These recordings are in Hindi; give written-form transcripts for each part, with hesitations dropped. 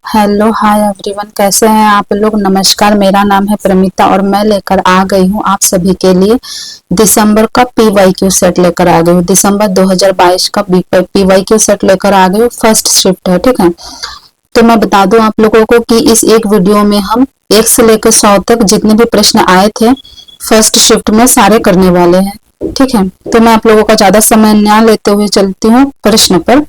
हेलो हाय एवरीवन, कैसे हैं आप लोग। नमस्कार, मेरा नाम है प्रमिता और मैं लेकर आ गई हूँ आप सभी के लिए दिसंबर का पीवाईक्यू सेट लेकर आ गई हूँ। दिसंबर 2022 का पीवाईक्यू सेट लेकर आ गई हूँ। फर्स्ट शिफ्ट है, ठीक है। तो मैं बता दूं आप लोगों को कि इस एक वीडियो में हम 1 से लेकर 100 तक जितने भी प्रश्न आए थे फर्स्ट शिफ्ट में सारे करने वाले हैं, ठीक है। तो मैं आप लोगों का ज्यादा समय न लेते हुए चलती हूँ प्रश्न पर।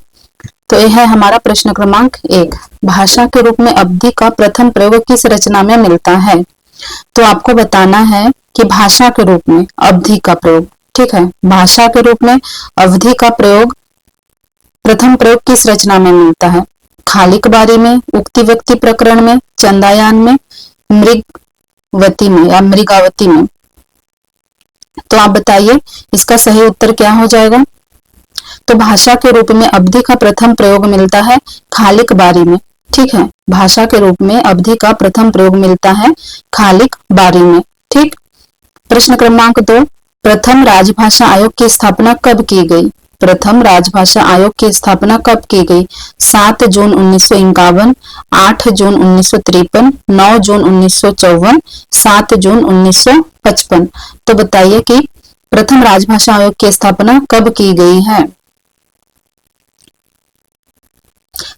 तो यह है हमारा प्रश्न क्रमांक 1। भाषा के रूप में अवधि का प्रथम प्रयोग किस रचना में मिलता है। तो आपको बताना है कि भाषा के रूप में अवधि का प्रयोग, ठीक है। भाषा के रूप में अवधि का प्रयोग प्रथम प्रयोग किस रचना में मिलता है। खालिक बारी में, उक्ति व्यक्ति प्रकरण में, चंदायान में, मृगवती में या मृगावती में। तो आप बताइए इसका सही उत्तर क्या हो जाएगा। तो भाषा के रूप में अवधि का प्रथम प्रयोग मिलता है खालिक बारी में, ठीक है। भाषा के रूप में अवधि का प्रथम प्रयोग मिलता है खालिक बारी में, ठीक। प्रश्न क्रमांक 2। प्रथम राजभाषा आयोग की स्थापना कब की गई। प्रथम राजभाषा आयोग की स्थापना कब की गई। 7 जून 1951, 8 जून 1953, 9 जून 1954, 7 जून 1955। तो बताइए कि प्रथम राजभाषा आयोग की स्थापना कब की गई है।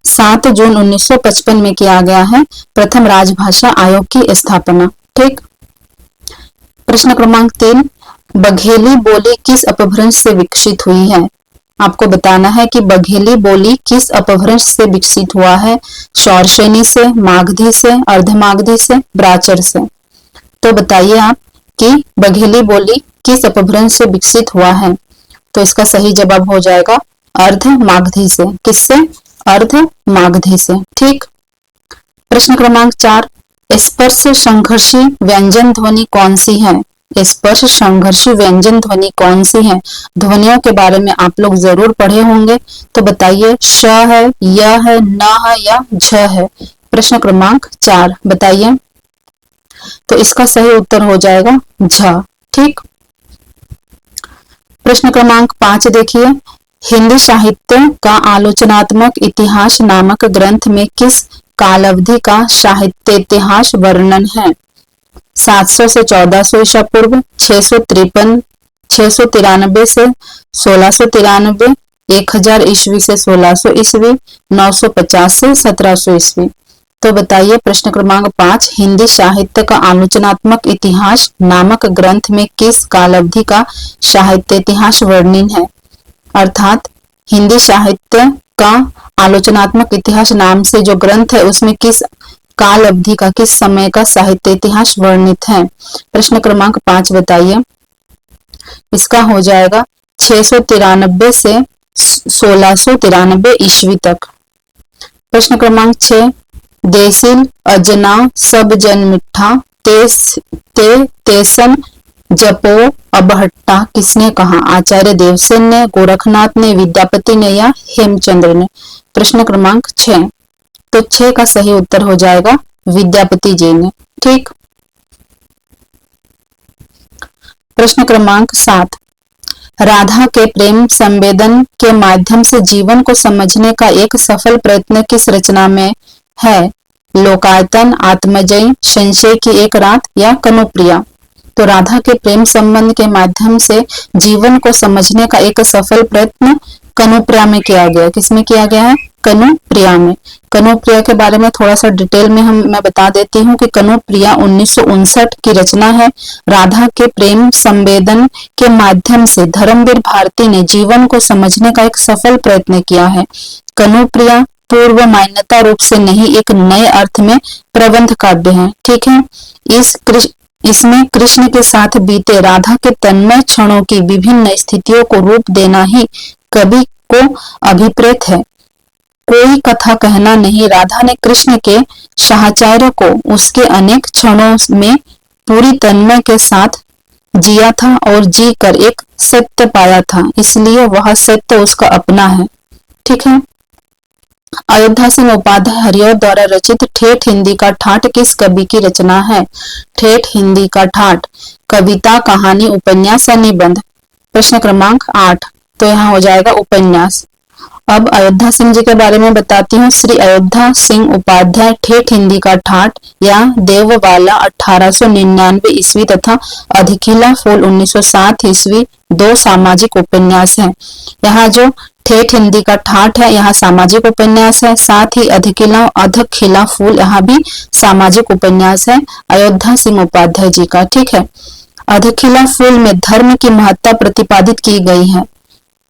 7 जून 1955 में किया गया है प्रथम राजभाषा आयोग की स्थापना, ठीक। प्रश्न क्रमांक 3। बघेली बोली किस अपभ्रंश से विकसित हुई है। आपको बताना है कि बघेली बोली किस अपभ्रंश से विकसित हुआ है। शौरसेनी से, मागधी से, अर्धमागधी से, ब्राचर से। तो बताइए आप कि बघेली बोली किस अपभ्रंश से विकसित हुआ है। तो इसका सही जवाब हो जाएगा अर्धमागधी से। किससे। अर्धमागधी से, ठीक। प्रश्न क्रमांक 4। स्पर्श संघर्षी व्यंजन ध्वनि कौन सी है। स्पर्श संघर्षी व्यंजन ध्वनि कौन सी है। ध्वनियों के बारे में आप लोग जरूर पढ़े होंगे। तो बताइए श है, य है, न है या झ है। प्रश्न क्रमांक 4 बताइए। तो इसका सही उत्तर हो जाएगा झ, ठीक। प्रश्न क्रमांक 5 देखिए। हिंदी साहित्य का आलोचनात्मक इतिहास नामक ग्रंथ में किस काल अवधि का साहित्य इतिहास वर्णन है। 700 से 1400 ईसा पूर्व, 693 से 1693, 1000 ईस्वी से 1600 ईस्वी, 950 से 1700 ईस्वी। तो बताइए प्रश्न क्रमांक 5। हिंदी साहित्य का आलोचनात्मक इतिहास नामक ग्रंथ में किस काल अवधि का साहित्य इतिहास वर्णन है। अर्थात हिंदी साहित्य का आलोचनात्मक इतिहास नाम से जो ग्रंथ है उसमें किस काल अवधि का, किस समय का साहित्य इतिहास वर्णित है। प्रश्न क्रमांक 5 बताइए। इसका हो जाएगा 693 से 1693 ईस्वी तक। प्रश्न क्रमांक 6। देसिल अजना सब जन मिठा तेसन जपो अबहट्टा किसने कहा। आचार्य देवसेन ने, गोरखनाथ ने, विद्यापति ने या हेमचंद्र ने। प्रश्न क्रमांक 6। तो 6 का सही उत्तर हो जाएगा विद्यापति जी ने, ठीक। प्रश्न क्रमांक 7। राधा के प्रेम संवेदन के माध्यम से जीवन को समझने का एक सफल प्रयत्न किस रचना में है। लोकायतन, आत्मजयी, संशय की एक रात या कनुप्रिया। तो राधा के प्रेम संबंध के माध्यम से जीवन को समझने का एक सफल प्रयत्न कनुप्रिया में किया गया। किसमें किया गया है। कनुप्रिया में। कनुप्रिया के बारे में थोड़ा सा डिटेल में मैं बता देती हूँ कि कनुप्रिया 1959 की रचना है। राधा के प्रेम संवेदन के माध्यम से धर्मवीर भारती ने जीवन को समझने का एक सफल प्रयत्न किया है। कनुप्रिया पूर्व मान्यता रूप से नहीं, एक नए अर्थ में प्रबंध काव्य है, ठीक है। इसमें कृष्ण के साथ बीते राधा के तन्मय क्षणों की विभिन्न स्थितियों को रूप देना ही कवि को अभिप्रेत है। कोई कथा कहना नहीं, राधा ने कृष्ण के साहचर्य को उसके अनेक क्षणों में पूरी तन्मय के साथ जिया था और जी कर एक सत्य पाया था, इसलिए वह सत्य उसका अपना है, ठीक है। अयोध्या सिंह उपाध्याय हरिऔध द्वारा रचित ठेठ हिंदी का ठाठ किस कवि की रचना है। ठेठ हिंदी का ठाठ कविता, कहानी, उपन्यास या निबंध। प्रश्न क्रमांक 8। तो यहाँ हो जाएगा उपन्यास। अब अयोध्या सिंह जी के बारे में बताती हूँ। श्री अयोध्या सिंह उपाध्याय ठेठ हिंदी का ठाठ या देववाला 1899 ईस्वी तथा अधिकिला फूल 1907 ईस्वी दो सामाजिक उपन्यास हैं। यहाँ जो ठेठ हिंदी का ठाठ है यहाँ सामाजिक उपन्यास है, साथ ही अधिकिला अधखिला फूल यहाँ भी सामाजिक उपन्यास है अयोध्या सिंह उपाध्याय जी का। ठीक है। अधखिला फूल में धर्म की महत्ता प्रतिपादित की गई है।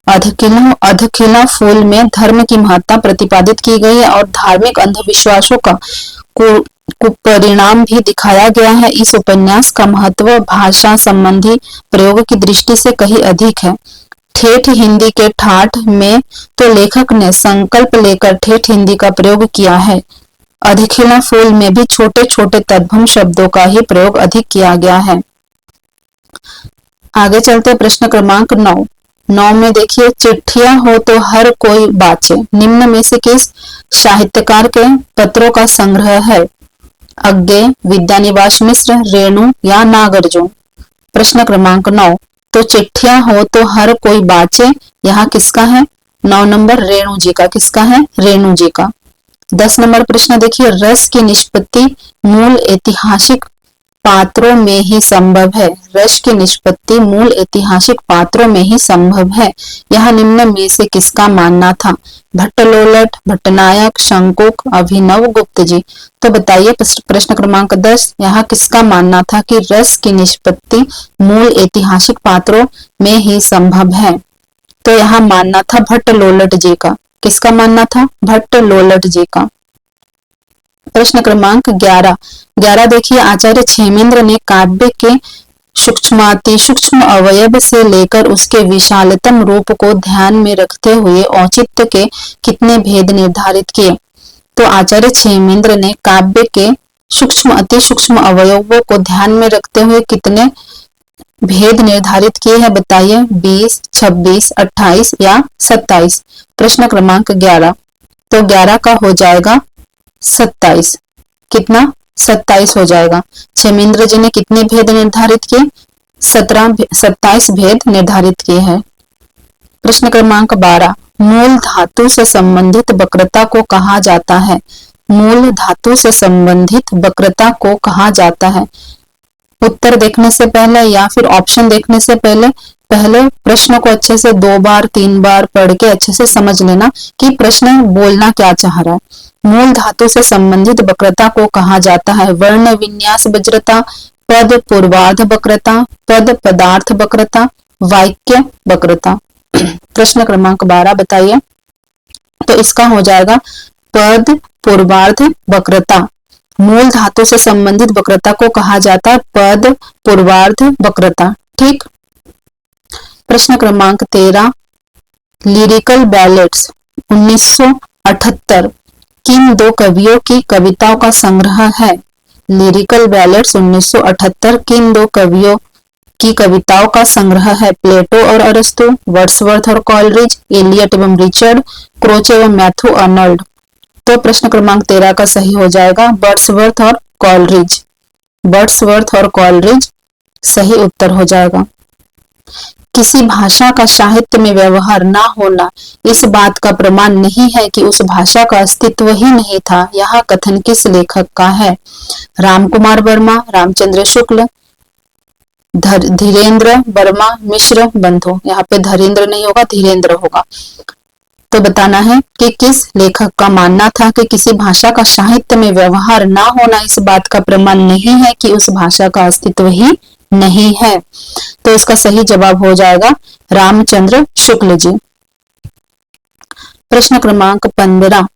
अधखिला फूल में धर्म की महत्ता प्रतिपादित की गई है और धार्मिक अंधविश्वासों का कुपरिणाम भी दिखाया गया है। इस उपन्यास का महत्व भाषा संबंधी प्रयोग की दृष्टि से कहीं अधिक है। ठेठ हिंदी के ठाठ में तो लेखक ने संकल्प लेकर ठेठ हिंदी का प्रयोग किया है। अधिखिला फूल में भी छोटे छोटे तद्भव शब्दों का ही प्रयोग अधिक किया गया है। आगे चलते प्रश्न क्रमांक 9 में देखिए, चिट्ठियां हो तो हर कोई बाचे निम्न में से किस साहित्यकार के पत्रों का संग्रह है? अज्ञे, विद्यानिवास मिश्र, रेणु या नागार्जुन। प्रश्न क्रमांक 9, तो चिट्ठियां हो तो हर कोई बाचे यहाँ किसका है? 9 नंबर रेणु जी का। किसका है? रेणु जी का। 10 नंबर प्रश्न देखिए, रस की निष्पत्ति मूल ऐतिहासिक पात्रों में ही संभव है। रस की निष्पत्ति मूल ऐतिहासिक पात्रों में ही संभव है। यह निम्न में से किसका मानना था? भट्टलोलट, भट्टनायक, शंकुक, अभिनव गुप्त जी। तो बताइए प्रश्न क्रमांक 10 यहाँ किसका मानना था कि रस की निष्पत्ति मूल ऐतिहासिक पात्रों में ही संभव है? तो यहाँ मानना था भट्टलोलट जी का। किसका मानना था? भट्टलोलट जी का। प्रश्न क्रमांक 11 देखिए, आचार्य क्षेमेंद्र ने काव्य के सूक्ष्माति सूक्ष्म अवयव से लेकर उसके विशालतम रूप को ध्यान में रखते हुए औचित्य के कितने भेद निर्धारित किए? तो आचार्य क्षेमेंद्र ने काव्य के सूक्ष्म अति सूक्ष्म अवयवों को ध्यान में रखते हुए कितने भेद निर्धारित किए हैं? बताइए 20, 26, 28 या 27। प्रश्न क्रमांक 11, तो 11 का हो जाएगा 27। कितना? 27 हो जाएगा। क्षेमेंद्र जी ने कितने भेद निर्धारित किए? 27 भेद निर्धारित किए हैं। प्रश्न क्रमांक 12, मूल धातु से संबंधित वक्रता को कहा जाता है? मूल धातु से संबंधित वक्रता को कहा जाता है? उत्तर देखने से पहले या फिर ऑप्शन देखने से पहले प्रश्न को अच्छे से 2 बार 3 बार पढ़ के अच्छे से समझ लेना कि प्रश्न बोलना क्या चाह रहा है। मूल धातु से संबंधित वक्रता को कहा जाता है वर्ण विन्यास वज्रता, पद पूर्वार्ध वक्रता, पद पदार्थ वक्रता, वाक्य वक्रता। प्रश्न क्रमांक 12 बताइए। तो इसका हो जाएगा पद पूर्वार्ध वक्रता। मूल धातु से संबंधित वक्रता को कहा जाता है पद पूर्वार्ध वक्रता। ठीक। प्रश्न क्रमांक 13, लिरिकल बैलेट्स 1978 किन 2 कवियों की कविताओं का संग्रह है? लिरिकल बैलेट्स 1978 किन 2 कवियों की कविताओं का संग्रह है? प्लेटो और अरस्तु, वर्ड्सवर्थ और कॉलरिज, एलियट एवं रिचर्ड, क्रोच एवं मैथ्यू अर्नल्ड। तो प्रश्न क्रमांक 13 का सही हो जाएगा वर्ड्सवर्थ और कॉलरिज। वर्ड्सवर्थ और कॉलरिज सही उत्तर हो जाएगा। किसी भाषा का साहित्य में व्यवहार ना होना इस बात का प्रमाण नहीं है कि उस भाषा का अस्तित्व ही नहीं था। यह कथन किस लेखक का है? रामकुमार वर्मा, रामचंद्र शुक्ल, धीरेन्द्र वर्मा, मिश्र बंधु। यहाँ पे धीरेन्द्र नहीं होगा, धीरेन्द्र होगा। तो बताना है कि किस लेखक का मानना था कि किसी भाषा का साहित्य में व्यवहार ना होना इस बात का प्रमाण नहीं है कि उस भाषा का अस्तित्व ही नहीं है। तो इसका सही जवाब हो जाएगा रामचंद्र शुक्ल जी। प्रश्न क्रमांक 15,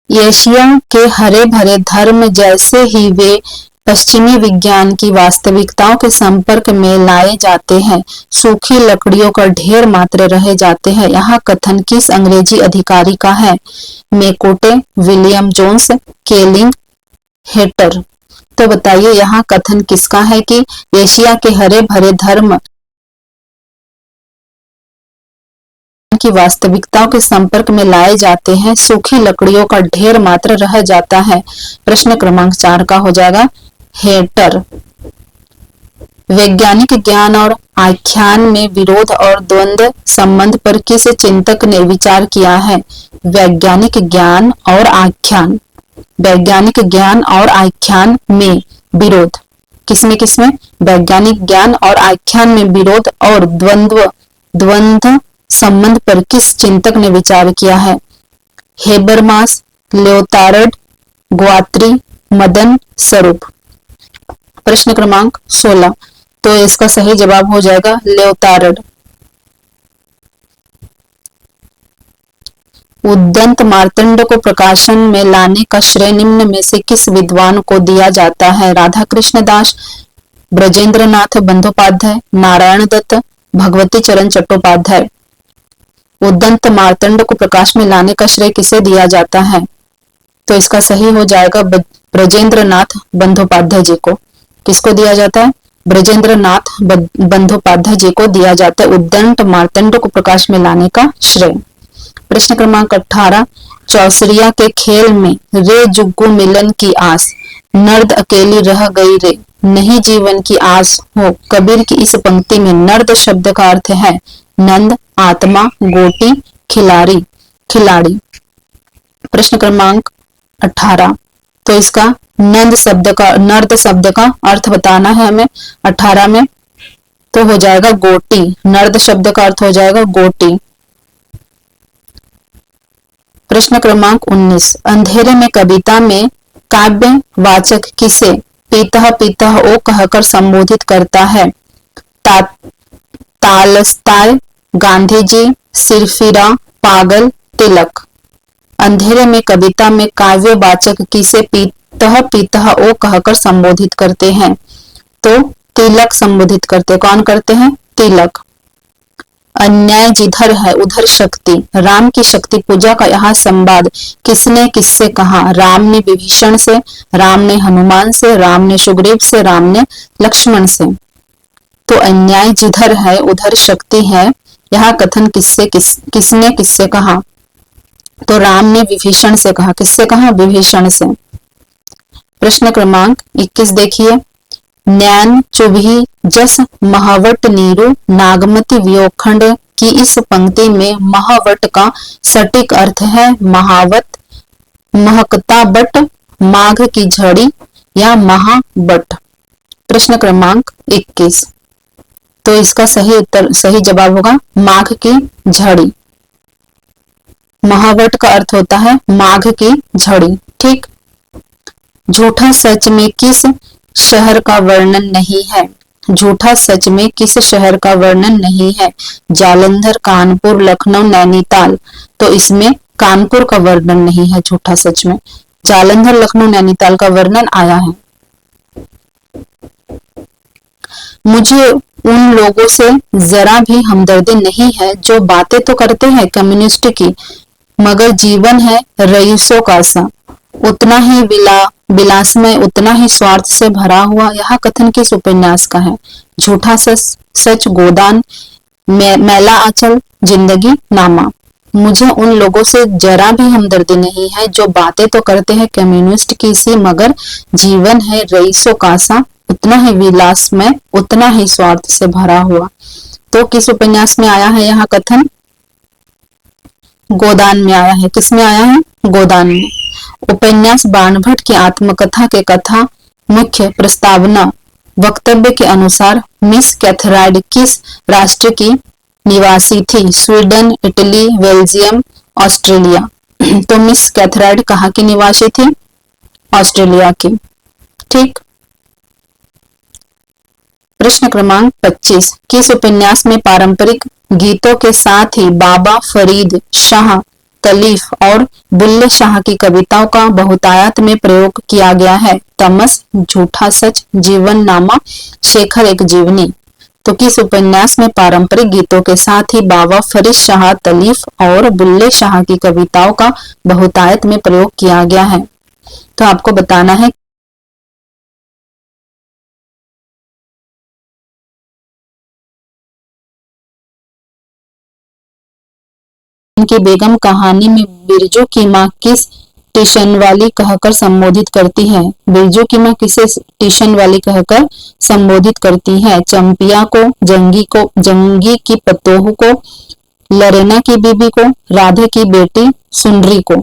एशिया के हरे भरे धर्म जैसे ही वे पश्चिमी विज्ञान की वास्तविकताओं के संपर्क में लाए जाते हैं, सूखी लकड़ियों का ढेर मात्र रह जाते हैं। यह कथन किस अंग्रेजी अधिकारी का है? मेकोटे, विलियम जोन्स, केलिंग, हेटर। तो बताइए यहाँ कथन किसका है कि एशिया के हरे भरे धर्म की वास्तविकताओं के संपर्क में लाए जाते हैं, सूखी लकड़ियों का ढेर मात्र रह जाता है। प्रश्न क्रमांक 4 का हो जाएगा हेटर, वैज्ञानिक ज्ञान और आख्यान में विरोध और द्वंद्व संबंध पर किस चिंतक ने विचार किया है? वैज्ञानिक ज्ञान और आख्यान, वैज्ञानिक ज्ञान और आख्यान में विरोध, किसमें? वैज्ञानिक ज्ञान और आख्यान में विरोध और द्वंद्व संबंध पर किस चिंतक ने विचार किया है? हेबरमास, लियोतार्ड, ग्वात्री, मदन स्वरूप। प्रश्न क्रमांक 16, तो इसका सही जवाब हो जाएगा लियोतार्ड। उद्दंत मार्तंड को प्रकाशन में लाने का श्रेय निम्न में से किस विद्वान को दिया जाता है? राधा कृष्ण दास, ब्रजेंद्रनाथ बंदोपाध्याय, नारायण दत्त, भगवती चरण चट्टोपाध्याय। उद्दंत मार्तंड को प्रकाश में लाने का श्रेय किसे दिया जाता है? तो इसका सही हो जाएगा ब्रजेंद्रनाथ बंदोपाध्याय जी को। किसको दिया जाता है? ब्रजेंद्रनाथ बंदोपाध्याय जी को दिया जाता है उद्दंत मार्तंड को प्रकाश में लाने का श्रेय। प्रश्न क्रमांक 18, चौसरिया के खेल में रे जुग्गू मिलन की आस, नर्द अकेली रह गई रे, नहीं जीवन की आस हो। कबीर की इस पंक्ति में नर्द शब्द का अर्थ है नंद, आत्मा, गोटी, खिलाड़ी। प्रश्न क्रमांक 18, तो इसका नर्द शब्द का अर्थ बताना है हमें 18 में, तो हो जाएगा गोटी। नर्द शब्द का अर्थ हो जाएगा गोटी। प्रश्न क्रमांक 19, अंधेरे में कविता में काव्य वाचक किसे पीतः पीतः ओ कहकर संबोधित करता है? तालस्ताय, गांधी जी, सिरफिरा, पागल, तिलक। अंधेरे में कविता में काव्य वाचक किसे पीतः पीतः ओ कहकर संबोधित करते हैं? तो तिलक संबोधित करते। कौन करते हैं? तिलक। अन्याय जिधर है उधर शक्ति, राम की शक्ति पूजा का यह संवाद किसने किससे कहा? राम ने विभीषण से, राम ने हनुमान से, राम ने सुग्रीव से, राम ने लक्ष्मण से। तो अन्याय जिधर है उधर शक्ति है, यह कथन किसने किससे कहा? तो राम ने विभीषण से कहा। किससे कहा? विभीषण से। प्रश्न क्रमांक 21 देखिए, नैन चुभी जस महावट नीरू, नागमती वियोखंड की इस पंक्ति में महावट का सटीक अर्थ है महावत, महकता बट, माघ की झड़ी या महाबट। प्रश्न क्रमांक 21, तो इसका सही जवाब होगा माघ की झड़ी। महावट का अर्थ होता है माघ की झड़ी। ठीक। झूठा सच में किस शहर का वर्णन नहीं है? झूठा सच में किस शहर का वर्णन नहीं है? जालंधर, कानपुर, लखनऊ, नैनीताल। तो इसमें कानपुर का वर्णन नहीं है झूठा सच में। जालंधर, लखनऊ, नैनीताल का वर्णन आया है। मुझे उन लोगों से जरा भी हमदर्दी नहीं है जो बातें तो करते हैं कम्युनिस्ट की, मगर जीवन है रईसों का सा, उतना ही विलासमय, उतना ही स्वार्थ से भरा हुआ। यह कथन किस उपन्यास का है? झूठा सच, गोदान, मैला आंचल, जिंदगी नामा। मुझे उन लोगों से जरा भी हमदर्दी नहीं है जो बातें तो करते हैं कम्युनिस्ट की सी, मगर जीवन है रईसों का सा, उतना ही विलासमय, उतना ही स्वार्थ से भरा हुआ। तो किस उपन्यास में आया है यह कथन? गोदान में आया है। किस में आया है? गोदान में। उपन्यास बाणभट्ट की आत्मकथा के कथा मुख्य प्रस्तावना वक्तव्य के अनुसार मिस कैथराइड किस राष्ट्र की निवासी थी? Sweden, Italy, Belgium, Australia. तो मिस कैथराइड कहाँ की निवासी थी? ऑस्ट्रेलिया की। ठीक। प्रश्न क्रमांक 25, किस उपन्यास में पारंपरिक गीतों के साथ ही बाबा फरीद शाह तलीफ और बुल्ले शाह की कविताओं का बहुतायत में प्रयोग किया गया है? तमस, झूठा सच, जीवन नामा, शेखर एक जीवनी। तो किस उपन्यास में पारंपरिक गीतों के साथ ही बाबा फरीद शाह तलीफ और बुल्ले शाह की कविताओं का बहुतायत में प्रयोग किया गया है? तो आपको बताना है इनकी बेगम कहानी में बिरजू की मां किस टीशन वाली कहकर संबोधित करती है? बिरजू की माँ किसे टीशन वाली कहकर संबोधित करती है? चंपिया को, जंगी की पतोहू को, लरेना की बीबी को, राधे की बेटी सुनरी को।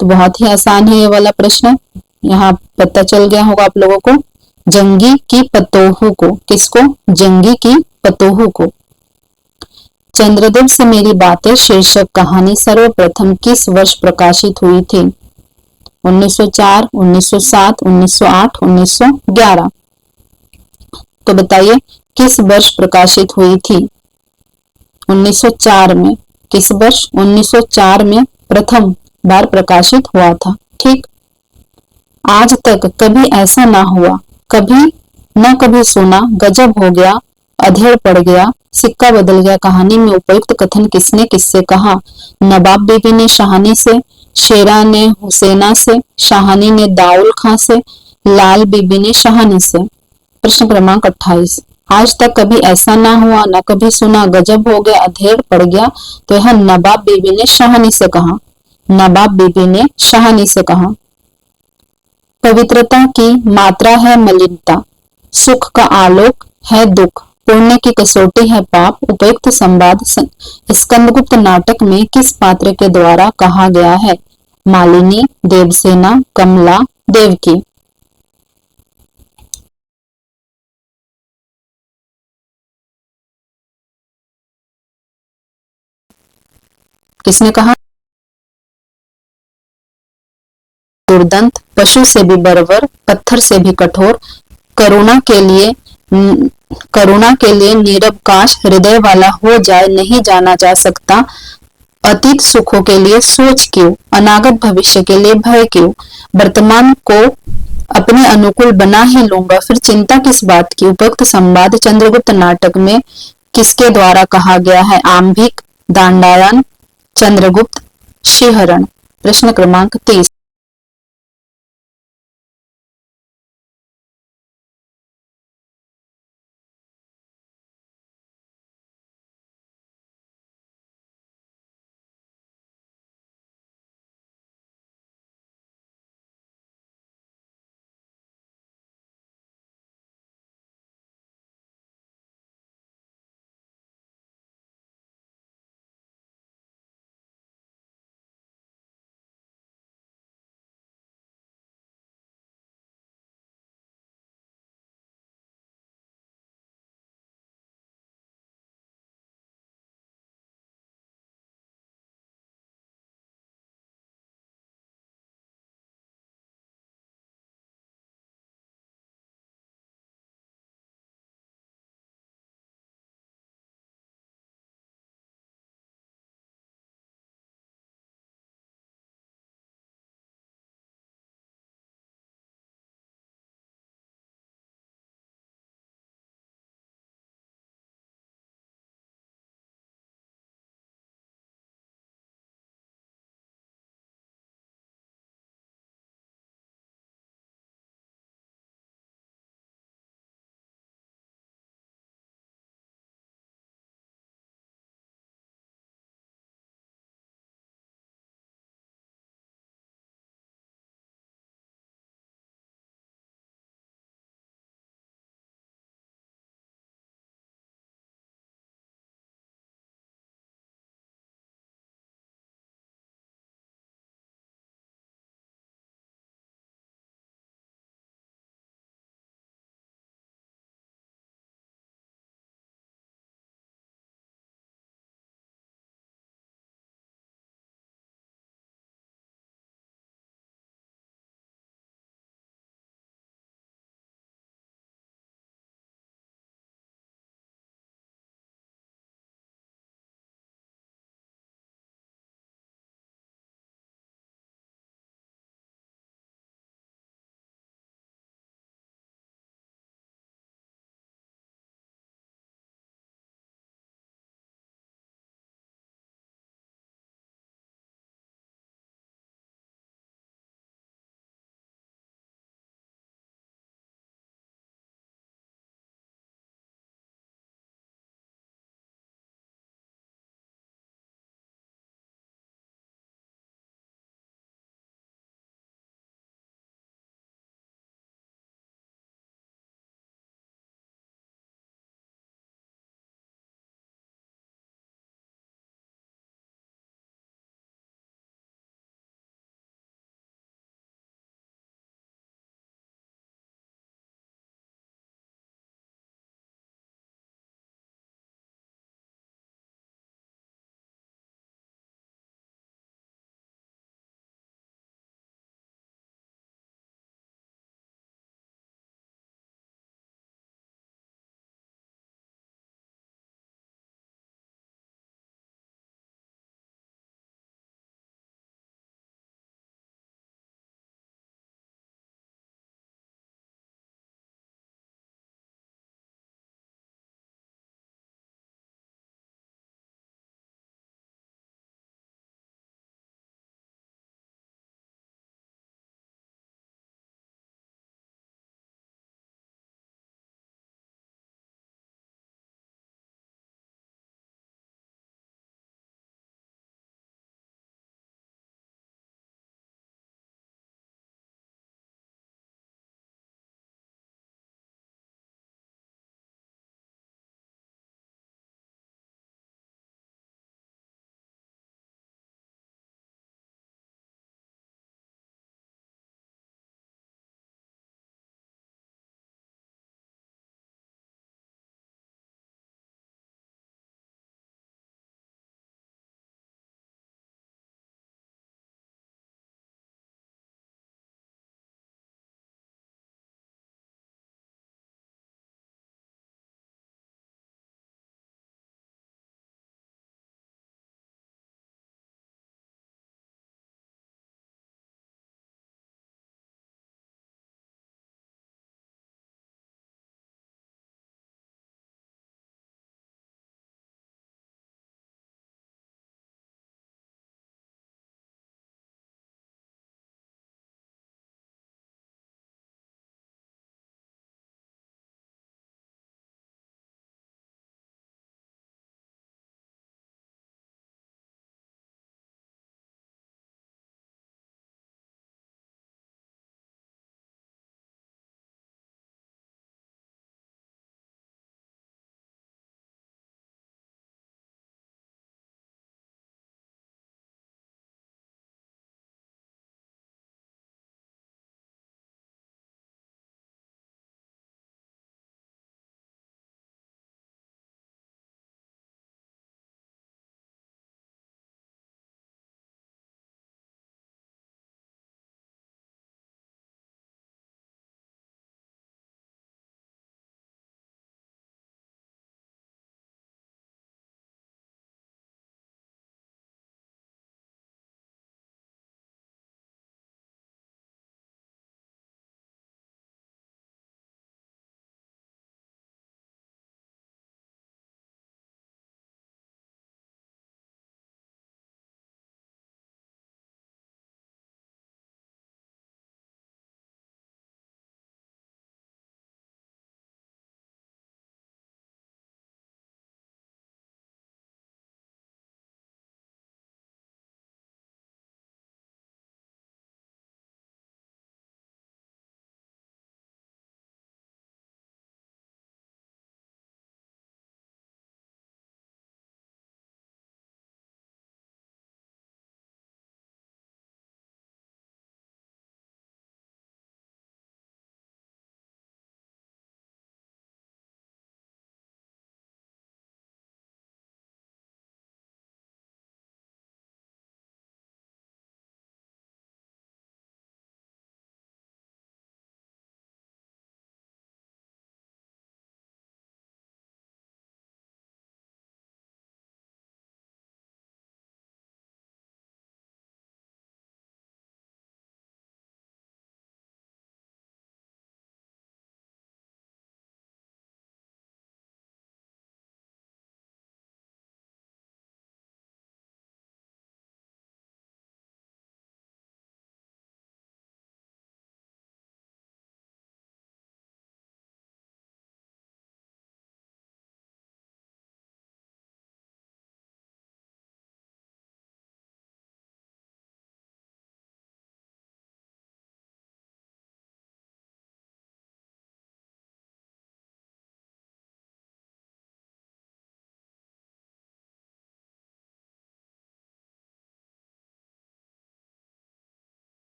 तो बहुत ही आसान है ये वाला प्रश्न, यहाँ पता चल गया होगा आप लोगों को। जंगी की पतोहू को, किसको? जंगी की पतोहू को। चंद्रदेव से मेरी बातें शीर्षक कहानी सर्वप्रथम किस वर्ष प्रकाशित हुई थी? 1904, 1907, 1908, 1911। तो बताइए किस वर्ष प्रकाशित हुई थी? 1904 में। किस वर्ष? 1904 में प्रथम बार प्रकाशित हुआ था। ठीक। आज तक कभी ऐसा ना हुआ, कभी न कभी सुना, गजब हो गया, अधेड़ पड़ गया, सिक्का बदल गया कहानी में उपयुक्त कथन किसने किससे कहा? नवाब बीबी ने शाहानी से, शेरा ने हुसैना से, शाहानी ने दाउल खां से, लाल बीबी ने शाहानी से। प्रश्न क्रमांक 28। आज तक कभी ऐसा ना हुआ, न कभी सुना, गजब हो गया, अधेड़ पड़ गया। तो यह नवाब बीबी ने शाहानी से कहा। नवाब बीबी ने शाहानी से कहा। पवित्रता की मात्रा है मलिनता, सुख का आलोक है दुख, पुण्य की कसौटी है पाप। उपयुक्त संवाद स्कंदगुप्त नाटक में किस पात्र के द्वारा कहा गया है? मालिनी, देवसेना, कमला, देवकी। किसने कहा? दुर्दंत, पशु से भी बर्बर, पत्थर से भी कठोर, करुणा के लिए करुणा के लिए निरवकाश हृदय वाला हो जाए, नहीं जाना जा सकता। अतीत सुखों के लिए सोच क्यों, अनागत भविष्य के लिए भय क्यों, वर्तमान को अपने अनुकूल बना ही लूंगा, फिर चिंता किस बात की। उपयुक्त संवाद चंद्रगुप्त नाटक में किसके द्वारा कहा गया है? आम्भिक, दांडायन, चंद्रगुप्त, शिहरण। प्रश्न क्रमांक 30।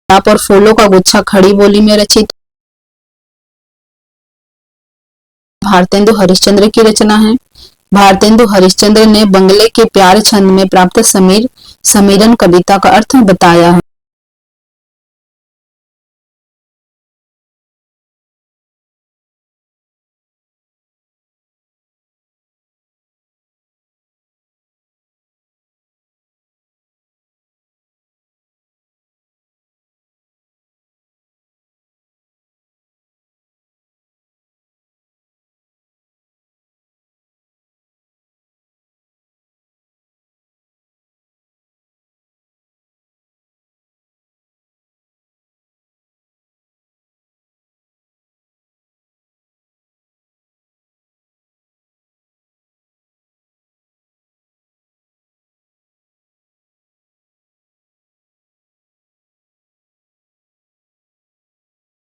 आप और फूलों का गुच्छा खड़ी बोली में रचित भारतेंदु हरिश्चंद्र की रचना है। भारतेंदु हरिश्चंद्र ने बंगले के प्यार छंद में प्राप्त समीरन कविता का अर्थ बताया है।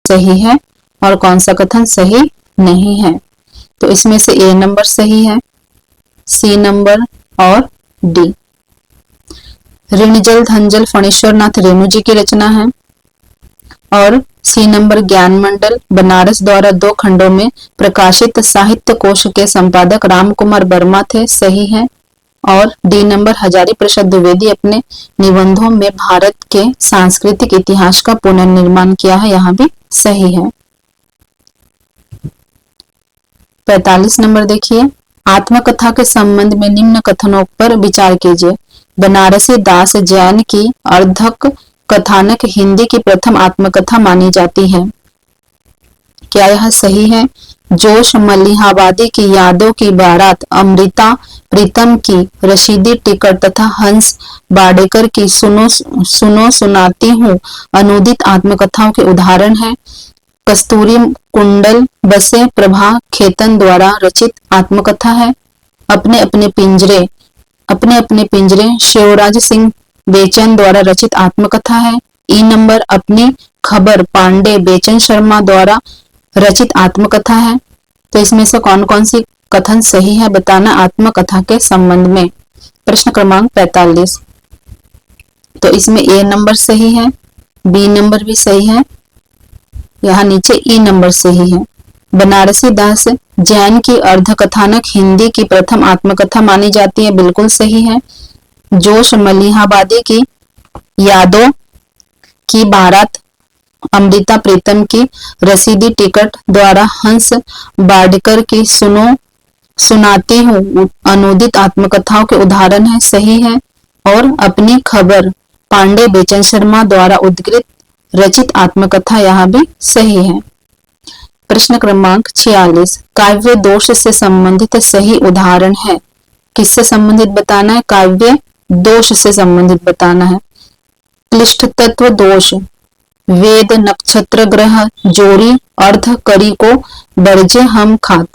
सही है और कौन सा कथन सही नहीं है। तो इसमें से ए नंबर सही है, सी नंबर और डी। ऋणजल धनजल फणीश्वर नाथ रेणु जी की रचना है। और सी नंबर ज्ञान मंडल बनारस द्वारा 2 खंडों में प्रकाशित साहित्य कोश के संपादक राम कुमार वर्मा थे, सही है। और डी नंबर हजारी प्रसाद द्विवेदी अपने निबंधों में भारत के सांस्कृतिक इतिहास का पुनर्निर्माण किया है, यहाँ भी सही है। 45 नंबर देखिए, आत्मकथा के संबंध में निम्न कथनों पर विचार कीजिए। बनारसी दास जैन की अर्धक कथानक हिंदी की प्रथम आत्मकथा मानी जाती है, क्या यह सही है? जोश मलिहाबादी की यादों की बारात, अमृता प्रीतम की रशीदी टिकट तथा हंस बाडेकर की सुनो सुनो सुनाती हूँ अनुदित आत्मकथाओं के उदाहरण है। कस्तूरी कुंडल बसे प्रभा खेतन द्वारा रचित आत्मकथा है। अपने अपने पिंजरे शिवराज सिंह बेचन द्वारा रचित आत्मकथा है। ई नंबर अपनी खबर पांडे बेचन शर्मा द्वारा रचित आत्मकथा है। तो इसमें से कौन कौन सी कथन सही है बताना आत्मकथा के संबंध में। प्रश्न क्रमांक 45। तो इसमें ए नंबर सही है, बी नंबर भी सही है, यहाँ नीचे ई नंबर सही है। बनारसी दास जैन की अर्धकथानक हिंदी की प्रथम आत्मकथा मानी जाती है, बिल्कुल सही है। जोश मलिहाबादी की यादों की बारात, अमृता प्रीतम की रसीदी टिकट द्वारा हंस बाडकर की सुनो सुनाती हूँ अनुदित आत्मकथाओं के उदाहरण है, सही है। और अपनी खबर पांडे बेचन शर्मा द्वारा उद्धृत रचित आत्मकथा यहाँ भी सही है। प्रश्न क्रमांक 46, काव्य दोष से संबंधित सही उदाहरण है। किससे संबंधित बताना है? काव्य दोष से संबंधित बताना है। क्लिष्ट तत्व दोष, वेद नक्षत्र ग्रह जोड़ी अर्ध करी को बरजे हम खात।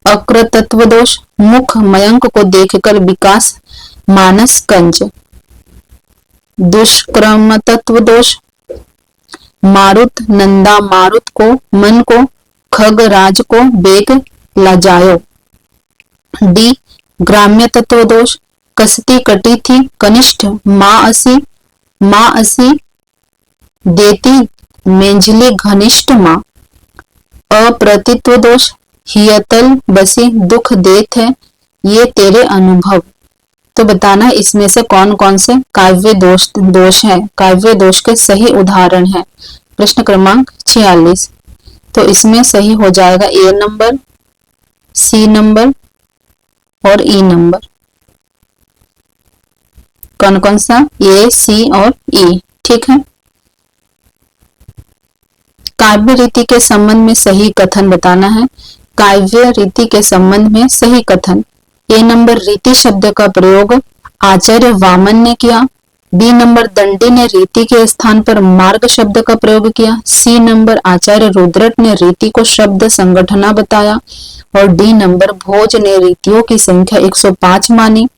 अक्र तत्व दोष, मुख मयंक को देखकर विकास मानस कंज। दुष्क्रम तत्व दोष, मारुत नंदा मारुत को मन को खग राज को बेग लजायो। डी ग्राम्य तत्व दोष, कसती कटी थी कनिष्ठ माँ असी देती मेंझली घनिष्ठ माँ। अप्रतित्व दोष, हियतल बसी दुख देत है ये तेरे अनुभव। तो बताना है इसमें से कौन कौन से काव्य दोष है, काव्य दोष के सही उदाहरण है। प्रश्न क्रमांक 46। तो इसमें सही हो जाएगा ए नंबर, सी नंबर और ई नंबर। कौन कौन सा? ए, सी और ई, ठीक है। काव्य रीति के संबंध में सही कथन बताना है। काव्य रीति के संबंध में सही कथन, ए नंबर रीति शब्द का प्रयोग आचार्य वामन ने किया। बी नंबर दंडी ने रीति के स्थान पर मार्ग शब्द का प्रयोग किया। सी नंबर आचार्य रुद्रट ने रीति को शब्द संगठना बताया। और डी नंबर भोज ने रीतियों की संख्या 105 मानी।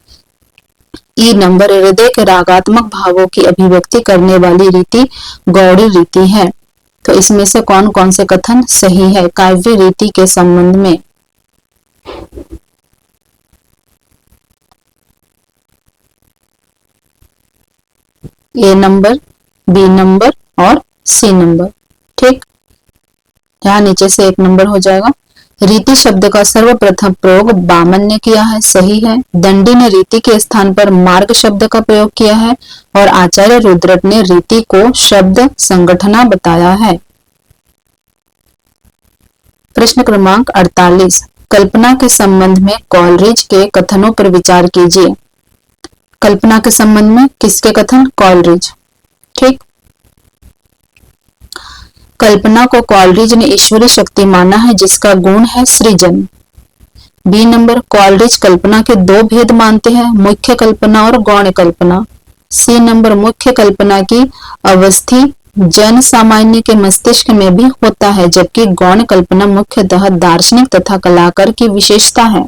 ई नंबर हृदय के रागात्मक भावों की अभिव्यक्ति करने वाली रीति गौड़ी रीति है। तो इसमें से कौन कौन से कथन सही है काव्य रीति के संबंध में? ए नंबर बी नंबर और सी नंबर। ठीक, यहाँ नीचे से 1 नंबर हो जाएगा। रीति शब्द का सर्वप्रथम प्रयोग बामन ने किया है, सही है। दंडी ने रीति के स्थान पर मार्ग शब्द का प्रयोग किया है और आचार्य रुद्रट ने रीति को शब्द संगठना बताया है। प्रश्न क्रमांक 48, कल्पना के संबंध में कॉलरिज के कथनों पर विचार कीजिए। कल्पना के संबंध में किसके कथन? कॉलरिज। ठीक, कल्पना को कॉलरिज ने ईश्वरीय शक्ति माना है जिसका गुण है सृजन। बी नंबर, कॉलरिज कल्पना के 2 भेद मानते हैं, मुख्य कल्पना और गौण कल्पना। सी नंबर, मुख्य कल्पना की अवस्थी जन सामान्य के मस्तिष्क में भी होता है, जबकि गौण कल्पना मुख्यतः दार्शनिक तथा कलाकार की विशेषता है।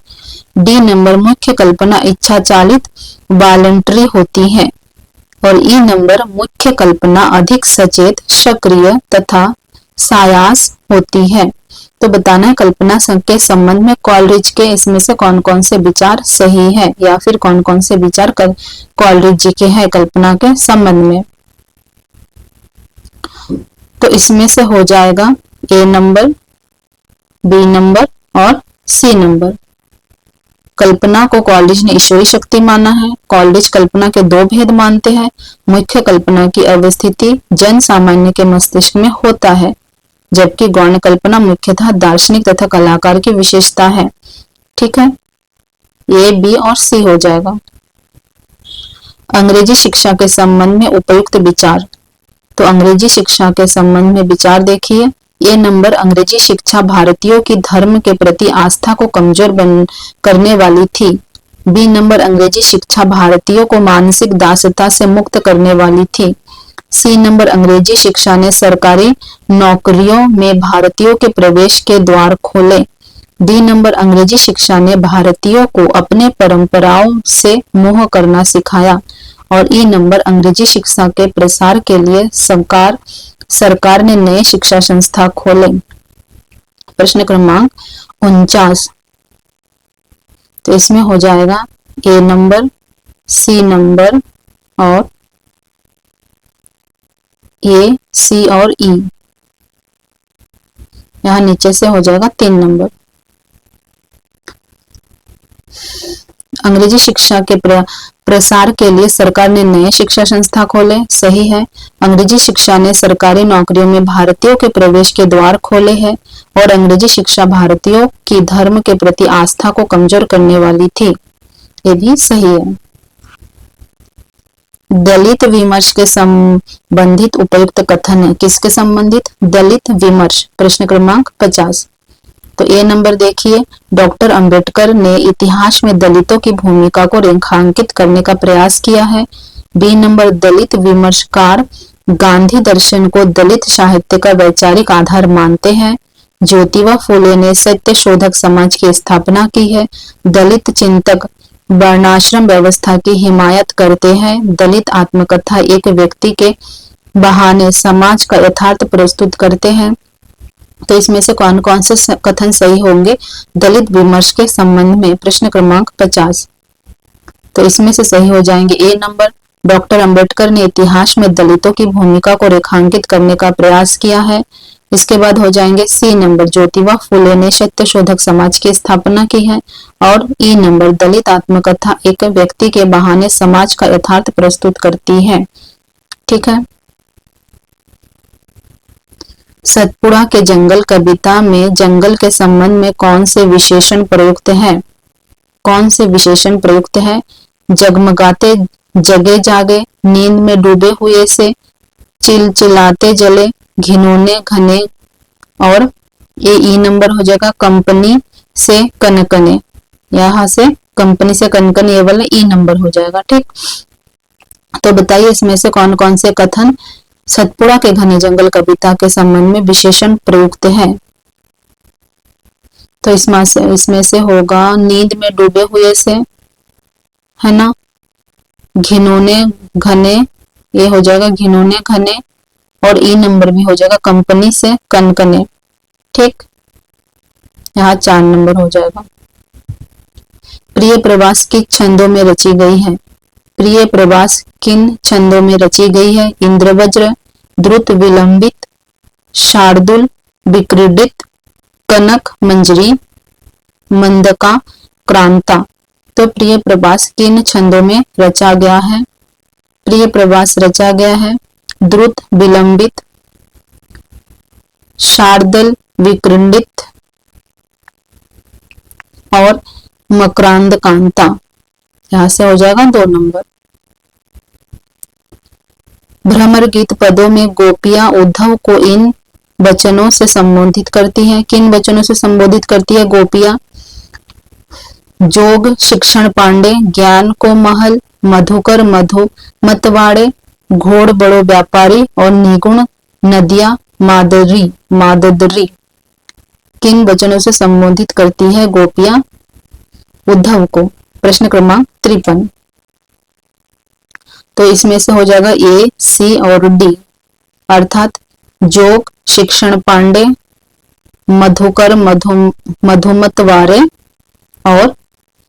डी नंबर, मुख्य कल्पना इच्छा चालित वॉलंटरी होती है और ई नंबर, मुख्य कल्पना अधिक सचेत सक्रिय तथा सायास होती है। तो बताना है कल्पना के संबंध में कॉलरिज के इसमें से कौन कौन से विचार सही है या फिर कौन कौन से विचार कॉलरिज जी के हैं कल्पना के संबंध में। तो इसमें से हो जाएगा ए नंबर, बी नंबर और सी नंबर। कल्पना को कॉलरिज ने ईश्वरीय शक्ति माना है। कॉलरिज कल्पना के 2 भेद मानते हैं, मुख्य कल्पना की अवस्थिति जन सामान्य के मस्तिष्क में होता है, जबकि गौण कल्पना मुख्यतः दार्शनिक तथा कलाकार की विशेषता है। ठीक है, ए, बी और सी हो जाएगा। अंग्रेजी शिक्षा के संबंध में उपयुक्त विचार। तो अंग्रेजी शिक्षा के संबंध में विचार देखिए। ये नंबर, अंग्रेजी शिक्षा भारतीयों की धर्म के प्रति आस्था को कमजोर करने वाली थी। बी नंबर, अंग्रेजी शिक्षा भारतीयों को मानसिक दासता से मुक्त करने वाली थी। सी नंबर, अंग्रेजी शिक्षा ने सरकारी नौकरियों में भारतीयों के प्रवेश के द्वार खोले। डी नंबर, अंग्रेजी शिक्षा ने भारतीयों को अपने परंपराओं से मोह करना सिखाया। और ई नंबर, अंग्रेजी शिक्षा के प्रसार के लिए सरकार ने नए शिक्षा संस्था खोले। प्रश्न क्रमांक 49, तो इसमें हो जाएगा ए नंबर, सी नंबर और ए, सी और ई। यहाँ नीचे से हो जाएगा 3 नंबर। अंग्रेजी शिक्षा के प्रसार के लिए सरकार ने नए शिक्षा संस्था खोले, सही है। अंग्रेजी शिक्षा ने सरकारी नौकरियों में भारतीयों के प्रवेश के द्वार खोले हैं और अंग्रेजी शिक्षा भारतीयों की धर्म के प्रति आस्था को कमजोर करने वाली थी, ये भी सही है। दलित विमर्श के संबंधित उपयुक्त कथन है, किसके संबंधित? दलित विमर्श। प्रश्न क्रमांक 50, तो ए नंबर देखिए, डॉक्टर अंबेडकर ने इतिहास में दलितों की भूमिका को रेखांकित करने का प्रयास किया है। बी नंबर, दलित विमर्शकार गांधी दर्शन को दलित साहित्य का वैचारिक आधार मानते हैं। ज्योतिबा फूले ने सत्य शोधक समाज की स्थापना की है। दलित चिंतक वर्णाश्रम व्यवस्था की हिमायत करते हैं। दलित आत्मकथा एक व्यक्ति के बहाने समाज का यथार्थ प्रस्तुत करते हैं। तो इसमें से कौन कौन से कथन सही होंगे दलित विमर्श के संबंध में? प्रश्न क्रमांक 50, तो इसमें से सही हो जाएंगे ए नंबर, डॉक्टर अंबेडकर ने इतिहास में दलितों की भूमिका को रेखांकित करने का प्रयास किया है। इसके बाद हो जाएंगे सी नंबर, ज्योतिबा फूले ने सत्य शोधक समाज की स्थापना की है। और ई नंबर, दलित आत्मकथा एक व्यक्ति के बहाने समाज का यथार्थ प्रस्तुत करती है। ठीक है। सतपुड़ा के जंगल कविता में जंगल के संबंध में कौन से विशेषण प्रयुक्त हैं? कौन से विशेषण प्रयुक्त है? जगमगाते जगे जागे, नींद में डूबे हुए से, चिलचिलाते जले, घिनौने घने, और ये ई नंबर हो जाएगा कंपनी से कनकने। यहाँ से कंपनी से कनकने ये वाला ई नंबर हो जाएगा। ठीक, तो बताइए इसमें से कौन कौन से कथन सतपुड़ा के घने जंगल कविता के संबंध में विशेषण प्रयुक्त है? तो इसमें से होगा नींद में डूबे हुए से, है ना, घिनौने घने, ये हो जाएगा घिनौने घने, और ई नंबर भी हो जाएगा कंपनी से कनकने। ठीक, यहाँ 4 नंबर हो जाएगा। प्रिय प्रवास की छंदों में रची गई है। प्रिय प्रवास किन छंदों में रची गई है? इंद्रवज्र, द्रुत विलंबित, शार्दुल, विक्रीडित, कनक मंजरी, मंदका क्रांता। तो प्रिय प्रवास किन छंदों में रचा गया है? प्रिय प्रवास रचा गया है द्रुत विलंबित, शार्दल विक्रीडित और मकरांद कांता। यहां से हो जाएगा 2 नंबर। भ्रमर गीत पदों में गोपियां उद्धव को इन वचनों से संबोधित करती हैं। किन वचनों से संबोधित करती है गोपियां? जोग शिक्षण पांडे, ज्ञान को महल, मधुकर मधु मतवाड़े, घोड़ बड़ो व्यापारी और निगुण नदिया माददरी। किन वचनों से संबोधित करती है गोपियां उद्धव को? प्रश्न क्रमांक 53। तो इसमें से हो जाएगा ए, सी और डी, अर्थात जोग शिक्षण पांडे, मधुकर मधुमत वारे और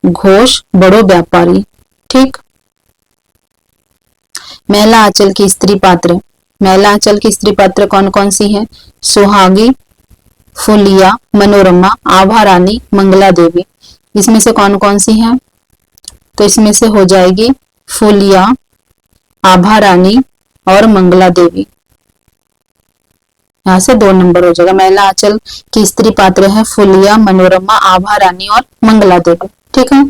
घोष बड़ो व्यापारी। ठीक। महिला आंचल की स्त्री पात्र, महिला आंचल की स्त्री पात्र कौन कौन सी है? सुहागी, फुलिया, मनोरमा, आभा रानी, मंगला देवी। इसमें से कौन कौन सी है? तो इसमें से हो जाएगी फुलिया, आभा रानी और मंगला देवी। यहां से 2 नंबर हो जाएगा। महिला आंचल की स्त्री पात्र है फुलिया, मनोरमा, आभा रानी और मंगला देवी। ठीक है।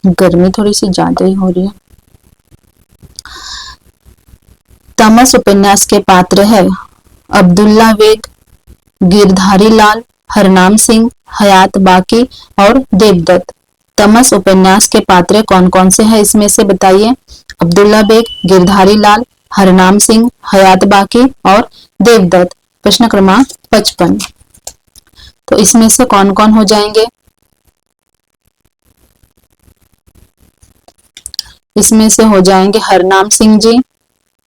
गर्मी थोड़ी सी ज्यादा ही हो रही है। तमस उपन्यास के पात्र है अब्दुल्ला बेग, गिरधारी लाल, हरनाम सिंह, हयात बाकी और देवदत्त। तमस उपन्यास के पात्र कौन कौन से हैं इसमें से बताइए? अब्दुल्ला बेग, गिरधारी लाल, हरनाम सिंह, हयात बाकी और देवदत्त। प्रश्न क्रमांक 55। तो इसमें से कौन कौन हो जाएंगे? इसमें से हो जाएंगे हरनाम सिंह जी,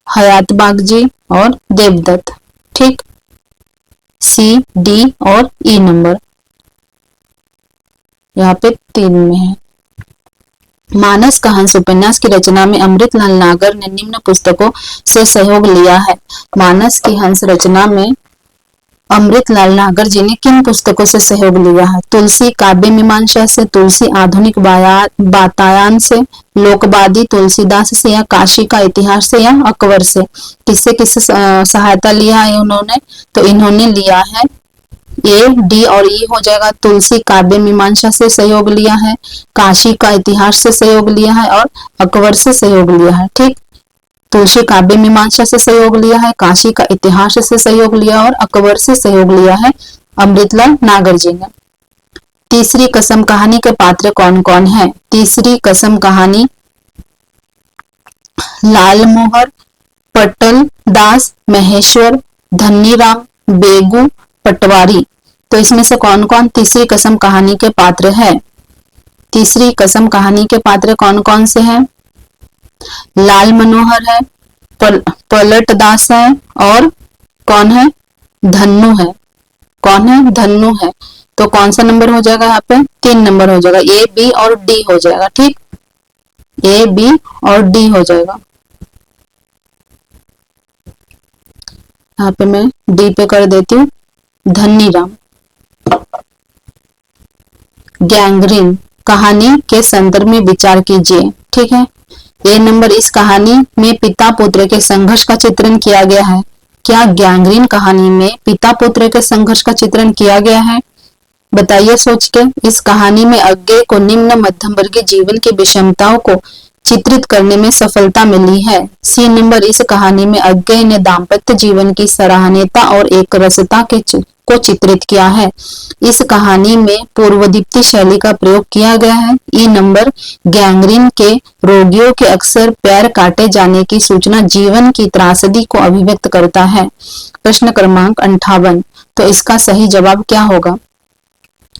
हयात बाग जी और देवदत्त। ठीक। सी, डी और ई नंबर यहाँ पे 3 में है। मानस का हंस उपन्यास की रचना में अमृतलाल नागर ने निम्न पुस्तकों से सहयोग लिया है। मानस की हंस रचना में अमृतलाल नागर जी ने किन पुस्तकों से सहयोग लिया है? तुलसी काव्य मीमांसा से, तुलसी आधुनिक वातायन से, लोकवादी तुलसीदास से या काशी का इतिहास से या अकबर से। किससे किससे सहायता लिया है उन्होंने? तो इन्होंने लिया है ए, डी और ई हो जाएगा। तुलसी काव्य मीमांसा से सहयोग लिया है, काशी का इतिहास से सहयोग लिया है और अकबर से सहयोग लिया है। ठीक। तुलसी काव्य मीमांसा से सहयोग लिया है, काशी का इतिहास से सहयोग लिया और अकबर से सहयोग लिया है अमृतलाल नागर जी ने। तीसरी कसम कहानी के पात्र कौन कौन है? तीसरी कसम कहानी लालमोहर, पटल दास, महेश्वर, धन्नीराम, बेगू, पटवारी। तो इसमें से कौन कौन तीसरी कसम कहानी के पात्र है? तीसरी कसम कहानी के पात्र कौन कौन से हैं? लाल मनोहर है, पलट दास है और कौन है? धन्नु है। कौन है? धन्नु है। तो कौन सा नंबर हो जाएगा यहाँ पे? 3 नंबर हो जाएगा। ए, बी और डी हो जाएगा। ठीक। ए, बी और डी हो जाएगा। यहाँ पे मैं डी पे कर देती हूँ धन्नीराम। गैंग्रीन कहानी के संदर्भ में विचार कीजिए। ठीक है। ए नंबर, इस कहानी में पिता पुत्र के संघर्ष का चित्रण किया गया है। क्या गैंग्रीन कहानी में पिता पुत्र के संघर्ष का चित्रण किया गया है? बताइए सोच के। इस कहानी में अज्ञेय को निम्न मध्यम वर्गीय जीवन की विषमताओं को चित्रित करने में सफलता मिली है। सी नंबर, इस कहानी में अज्ञेय ने दाम्पत्य जीवन की सराहनीयता और एक रसता को चित्रित किया है। इस कहानी में पूर्वदीप्ति शैली का प्रयोग किया गया है। ई नंबर, गैंग्रीन के रोगियों के अक्सर पैर काटे जाने की सूचना जीवन की त्रासदी को अभिव्यक्त करता है। प्रश्न क्रमांक 58। तो इसका सही जवाब क्या होगा?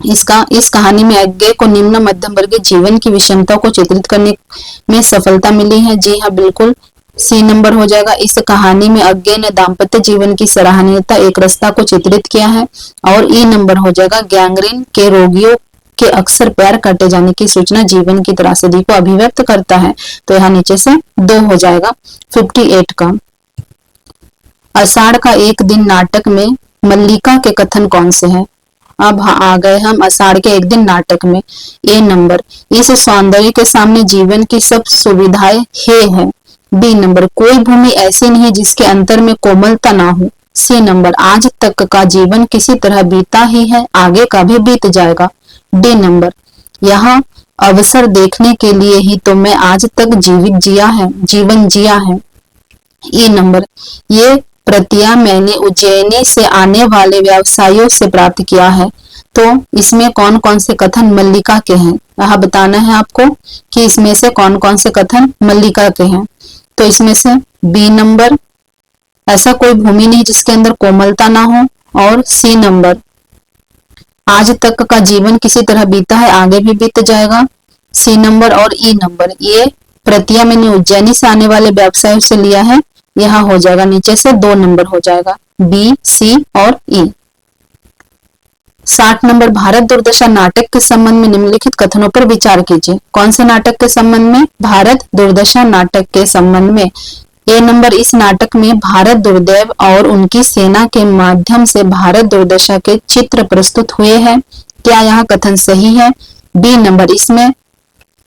इस कहानी में अज्ञेय को निम्न मध्यम वर्गीय जीवन की विषमता को चित्रित करने में सफलता मिली है। जी हाँ, बिल्कुल सी नंबर हो जाएगा। इस कहानी में अज्ञेय ने दाम्पत्य जीवन की सराहनीयता, एक रस्ता को चित्रित किया है। और ई नंबर हो जाएगा, गैंग्रीन के रोगियों के अक्सर प्यार काटे जाने की सूचना जीवन की त्रासदी को अभिव्यक्त करता है। तो यहाँ नीचे से 2 हो जाएगा 58 का। आषाढ़ का एक दिन नाटक में मल्लिका के कथन कौन से हैं? अब आ गए हम आषाढ़ के एक दिन नाटक में। ए नंबर, इस सौंदर्य के सामने जीवन की सब सुविधाएं हे है। बी नंबर, कोई भूमि ऐसी नहीं जिसके अंतर में कोमलता ना हो। सी नंबर, आज तक का जीवन किसी तरह बीता ही है, आगे का भी बीत जाएगा। डी नंबर, यहाँ अवसर देखने के लिए ही तो मैं आज तक जीवन जिया है। ई नंबर, ये प्रतिया मैंने उज्जैनी से आने वाले व्यवसायियों से प्राप्त किया है। तो इसमें कौन कौन से कथन मल्लिका के हैं, यहाँ बताना है आपको कि इसमें से कौन कौन से कथन मल्लिका के हैं। तो इसमें से बी नंबर, ऐसा कोई भूमि नहीं जिसके अंदर कोमलता ना हो, और सी नंबर, आज तक का जीवन किसी तरह बीता है, आगे भी बीत जाएगा। सी नंबर और ई नंबर, ये प्रतिया मैंने उज्जैनी से आने वाले व्यवसाय से लिया है, यहाँ हो जाएगा नीचे से 2 नंबर हो जाएगा, बी, सी और ई। 60 नंबर, भारत दुर्दशा नाटक के संबंध में निम्नलिखित कथनों पर विचार कीजिए। कौन से नाटक के संबंध में? भारत दुर्दशा नाटक के संबंध में। ए नंबर, इस नाटक में भारत दुर्दैव और उनकी सेना के माध्यम से भारत दुर्दशा के चित्र प्रस्तुत हुए हैं। क्या यह कथन सही है? बी नंबर, इसमें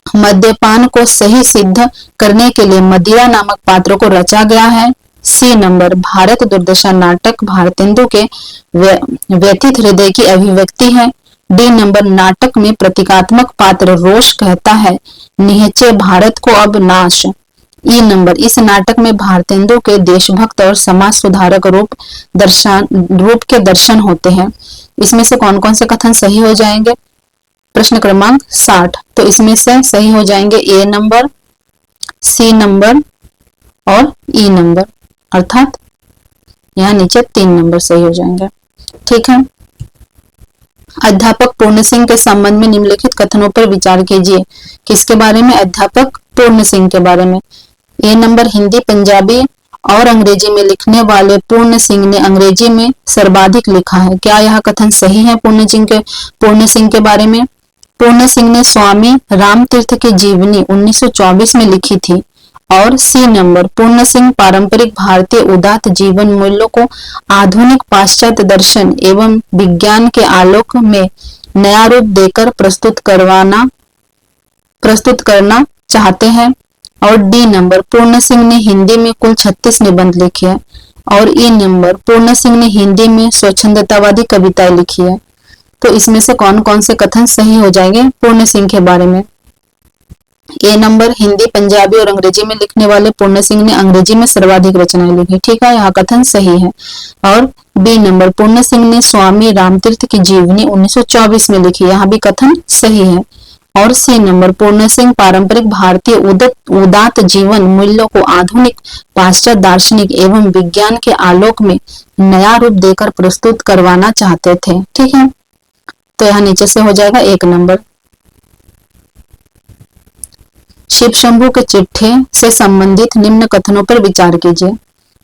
मद्यपान को सही सिद्ध करने के लिए मदिरा नामक पात्र को रचा गया है। सी नंबर, भारत दुर्दशा नाटक भारतेंदु के व्यथित हृदय की अभिव्यक्ति है। डी नंबर, नाटक में प्रतीकात्मक पात्र रोष कहता है, निहचे भारत को अब नाश। ई नंबर, इस नाटक में भारतेंदु के देशभक्त और समाज सुधारक रूप के दर्शन होते हैं। इसमें से कौन कौन से कथन सही हो जाएंगे? प्रश्न क्रमांक 60। तो इसमें से सही हो जाएंगे ए नंबर, सी नंबर और ई नंबर, अर्थात यहाँ नीचे 3 नंबर सही हो जाएंगे। ठीक है। अध्यापक पूर्ण सिंह के संबंध में निम्नलिखित कथनों पर विचार कीजिए। किसके बारे में? अध्यापक पूर्ण सिंह के बारे में। ए नंबर, हिंदी, पंजाबी और अंग्रेजी में लिखने वाले पूर्ण सिंह ने अंग्रेजी में सर्वाधिक लिखा है। क्या यह कथन सही है पूर्ण सिंह के बारे में? पूर्ण सिंह ने स्वामी रामतीर्थ की जीवनी 1924 में लिखी थी। और सी नंबर, पूर्ण सिंह पारंपरिक भारतीय उदात्त जीवन मूल्यों को आधुनिक पाश्चात्य दर्शन एवं विज्ञान के आलोक में नया रूप देकर प्रस्तुत करना चाहते हैं। और डी नंबर, पूर्ण सिंह ने हिंदी में कुल 36 निबंध लिखे हैं। और ई नंबर, पूर्ण सिंह ने हिंदी में स्वच्छंदतावादी कविताएं लिखी है। तो इसमें से कौन कौन से कथन सही हो जाएंगे पूर्ण सिंह के बारे में? ए नंबर, हिंदी, पंजाबी और अंग्रेजी में लिखने वाले पूर्ण सिंह ने अंग्रेजी में सर्वाधिक रचनाएं लिखी। ठीक है, यहाँ कथन सही है। और बी नंबर, पूर्ण सिंह ने स्वामी रामतीर्थ की जीवनी 1924 में लिखी, यहाँ भी कथन सही है। और सी नंबर, पूर्ण सिंह पारंपरिक भारतीय उदात्त जीवन मूल्यों को आधुनिक पाश्चात्य दार्शनिक एवं विज्ञान के आलोक में नया रूप देकर प्रस्तुत करवाना चाहते थे। ठीक है, तो यहाँ नीचे से हो जाएगा 1 नंबर। शिव शंभू के चिट्ठे से संबंधित निम्न कथनों पर विचार कीजिए।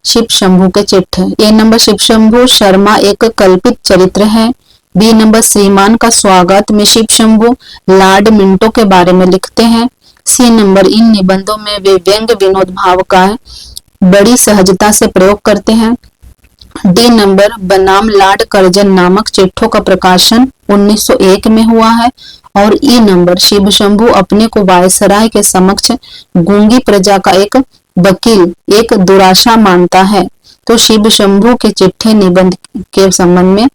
शिव शंभू के चिट्ठे। ए नंबर, शिव शंभू शर्मा एक कल्पित चरित्र है। बी नंबर, श्रीमान का स्वागत में शिव शंभू लॉर्ड मिंटो के बारे में लिखते हैं। सी नंबर, इन निबंधों में वे व्यंग्य विनोद भाव का बड़ी सहजता से प्रयोग करते हैं। डी नंबर, बनाम लॉर्ड कर्जन नामक चिट्ठों का प्रकाशन 1901 में हुआ है। और ई नंबर, शिव शंभू अपने को वायसराय के समक्ष गूंगी प्रजा का एक वकील एक दुराशा मानता है। तो शिव शंभू के चिट्ठे निबंध के संबंध में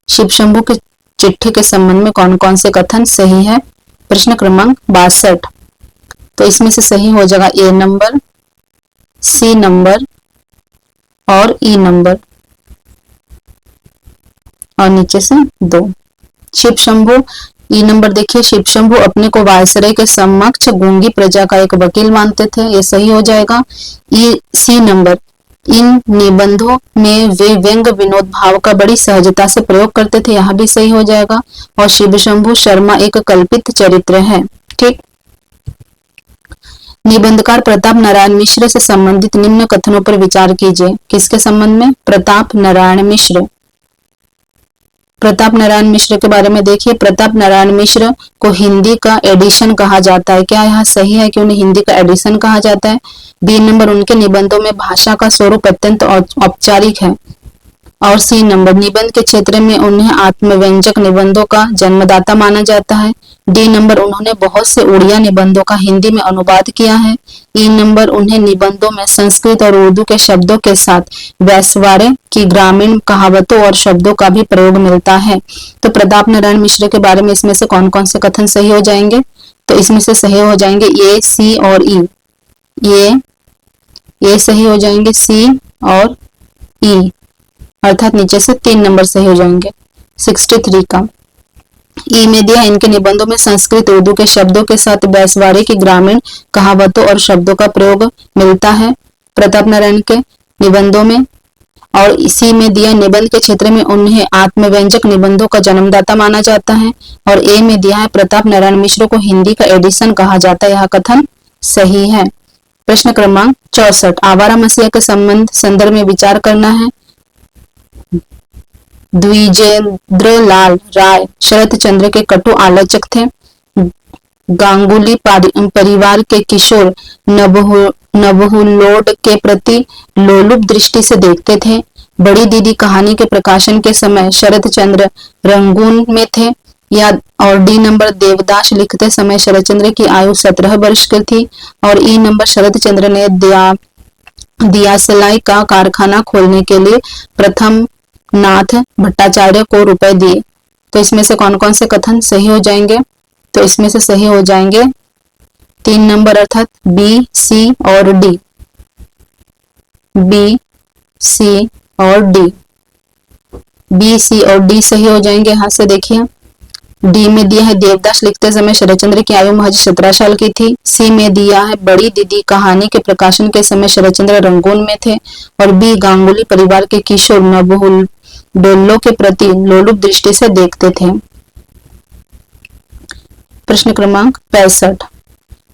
शिव शंभू के चिट्ठे के संबंध में कौन कौन से कथन सही है? प्रश्न क्रमांक 62। तो इसमें से सही हो जाएगा ए नंबर, सी नंबर और ई नंबर, और नीचे से 2। शिव शंभू, ई नंबर देखिए, शिव शंभू अपने को वायसराय के समक्ष गूंगी प्रजा का एक वकील मानते थे, ये सही हो जाएगा। सी नंबर, इन निबंधों में वे व्यंग्य विनोद भाव का बड़ी सहजता से प्रयोग करते थे, यहाँ भी सही हो जाएगा। और शिव शंभू शर्मा एक कल्पित चरित्र है। ठीक। निबंधकार प्रताप नारायण मिश्र से संबंधित निम्न कथनों पर विचार कीजिए। किसके संबंध में? प्रताप नारायण मिश्र। प्रताप नारायण मिश्र के बारे में देखिए, प्रताप नारायण मिश्र को हिंदी का एडिशन कहा जाता है। क्या यह सही है कि उन्हें हिंदी का एडिशन कहा जाता है? बी नंबर, उनके निबंधों में भाषा का स्वरूप अत्यंत औपचारिक है। और सी नंबर, निबंध के क्षेत्र में उन्हें आत्मव्यंजक निबंधों का जन्मदाता माना जाता है। डी नंबर, उन्होंने बहुत से उड़िया निबंधों का हिंदी में अनुवाद किया है। ई नंबर, उन्हें निबंधों में संस्कृत और उर्दू के शब्दों के साथ वैश्वार्य की ग्रामीण कहावतों और शब्दों का भी प्रयोग मिलता है। तो प्रताप नारायण मिश्र के बारे में इसमें से कौन कौन से कथन सही हो जाएंगे? तो इसमें से सही हो जाएंगे ए, सी और ई। ये सही हो जाएंगे, सी और ई, अर्थात नीचे से 3 नंबर सही हो जाएंगे। 63 का ई में दिया, इनके निबंधों में संस्कृत उर्दू के शब्दों के साथ वैश्वार्य की ग्रामीण कहावतों और शब्दों का प्रयोग मिलता है प्रताप नारायण के निबंधों में। और इसी में दिया, निबंध के क्षेत्र में उन्हें आत्मव्यंजक निबंधों का जन्मदाता माना जाता है। और ए में दिया है, प्रताप नारायण मिश्र को हिंदी का एडिशन कहा जाता है। यह कथन सही है। प्रश्न क्रमांक 64, आवारा मसीहा के संदर्भ में विचार करना है। द्विजेंद्रलाल राय शरत चंद्र के कटु आलोचक थे। गांगुली परिवार के किशोर नवहुलोड के प्रति लोलुप दृष्टि से देखते थे। बड़ी दीदी कहानी के प्रकाशन के समय शरत चंद्र रंगून में थे। या और डी नंबर, देवदास लिखते समय शरत चंद्र की आयु 17 वर्ष की थी। और ई नंबर, शरत चंद्र ने दियासलाई का कारखाना खोलने के लिए प्रथम नाथ भट्टाचार्य को रुपए दिए। तो इसमें से कौन कौन से कथन सही हो जाएंगे? तो इसमें से सही हो जाएंगे 3 नंबर, अर्थात बी, सी और डी। बी, सी और डी, बी, सी और डी सही हो जाएंगे। यहां से देखिए, डी में दिया है, देवदास लिखते समय शरतचंद्र की आयु महज 17 साल की थी। सी में दिया है, बड़ी दीदी कहानी के प्रकाशन के समय शरतचंद्र रंगून में थे। और बी, गांगुली परिवार के किशोर नवहुलों के प्रति लोलुप दृष्टि से देखते थे। प्रश्न क्रमांक 65,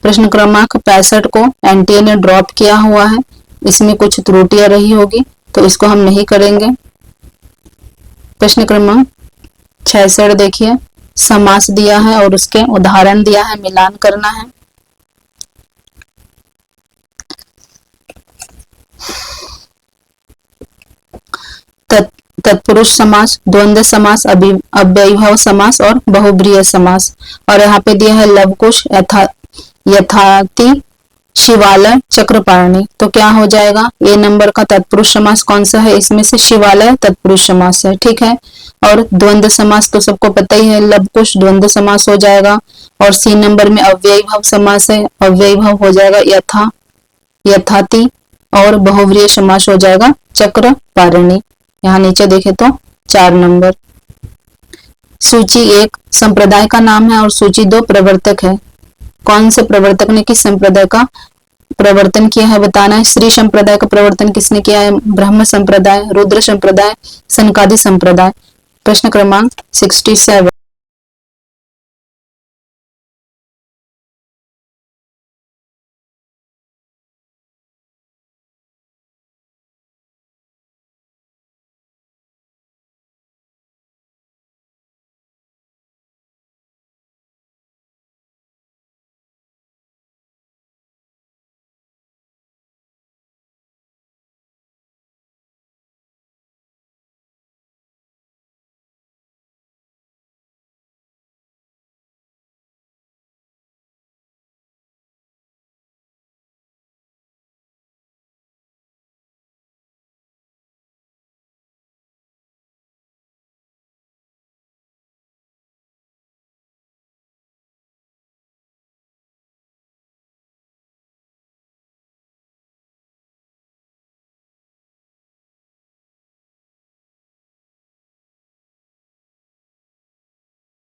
प्रश्न क्रमांक 65 को एनटीए ने ड्रॉप किया हुआ है। इसमें कुछ त्रुटियां रही होगी तो इसको हम नहीं करेंगे। प्रश्न क्रमांक 66 देखिए, समास दिया है और उसके उदाहरण दिया है, मिलान करना है। तत्पुरुष समास, द्वंद्व समास, अव्ययीभाव समास और बहुब्रीहि समास। और यहाँ पे दिया है लवकुश, यथाति, शिवालय, चक्रपाणी। तो क्या हो जाएगा? ए नंबर का तत्पुरुष समास कौन सा है? इसमें से शिवालय तत्पुरुष समास है, ठीक है। और द्वंद्व समास तो सबको पता ही है, लवकुश द्वंद्व समास हो जाएगा। और सी नंबर में अव्ययीभाव समास है, अव्ययीभाव हो जाएगा यथाति। और बहुव्रीहि समास हो जाएगा चक्रपाणी। यहाँ नीचे देखे तो 4 नंबर। सूची 1 संप्रदाय का नाम है और सूची 2 प्रवर्तक है। कौन से प्रवर्तक ने किस संप्रदाय का प्रवर्तन किया है बताना है। श्री संप्रदाय का प्रवर्तन किसने किया है? ब्रह्म संप्रदाय, रुद्र संप्रदाय, सनकादि संप्रदाय। प्रश्न क्रमांक 67,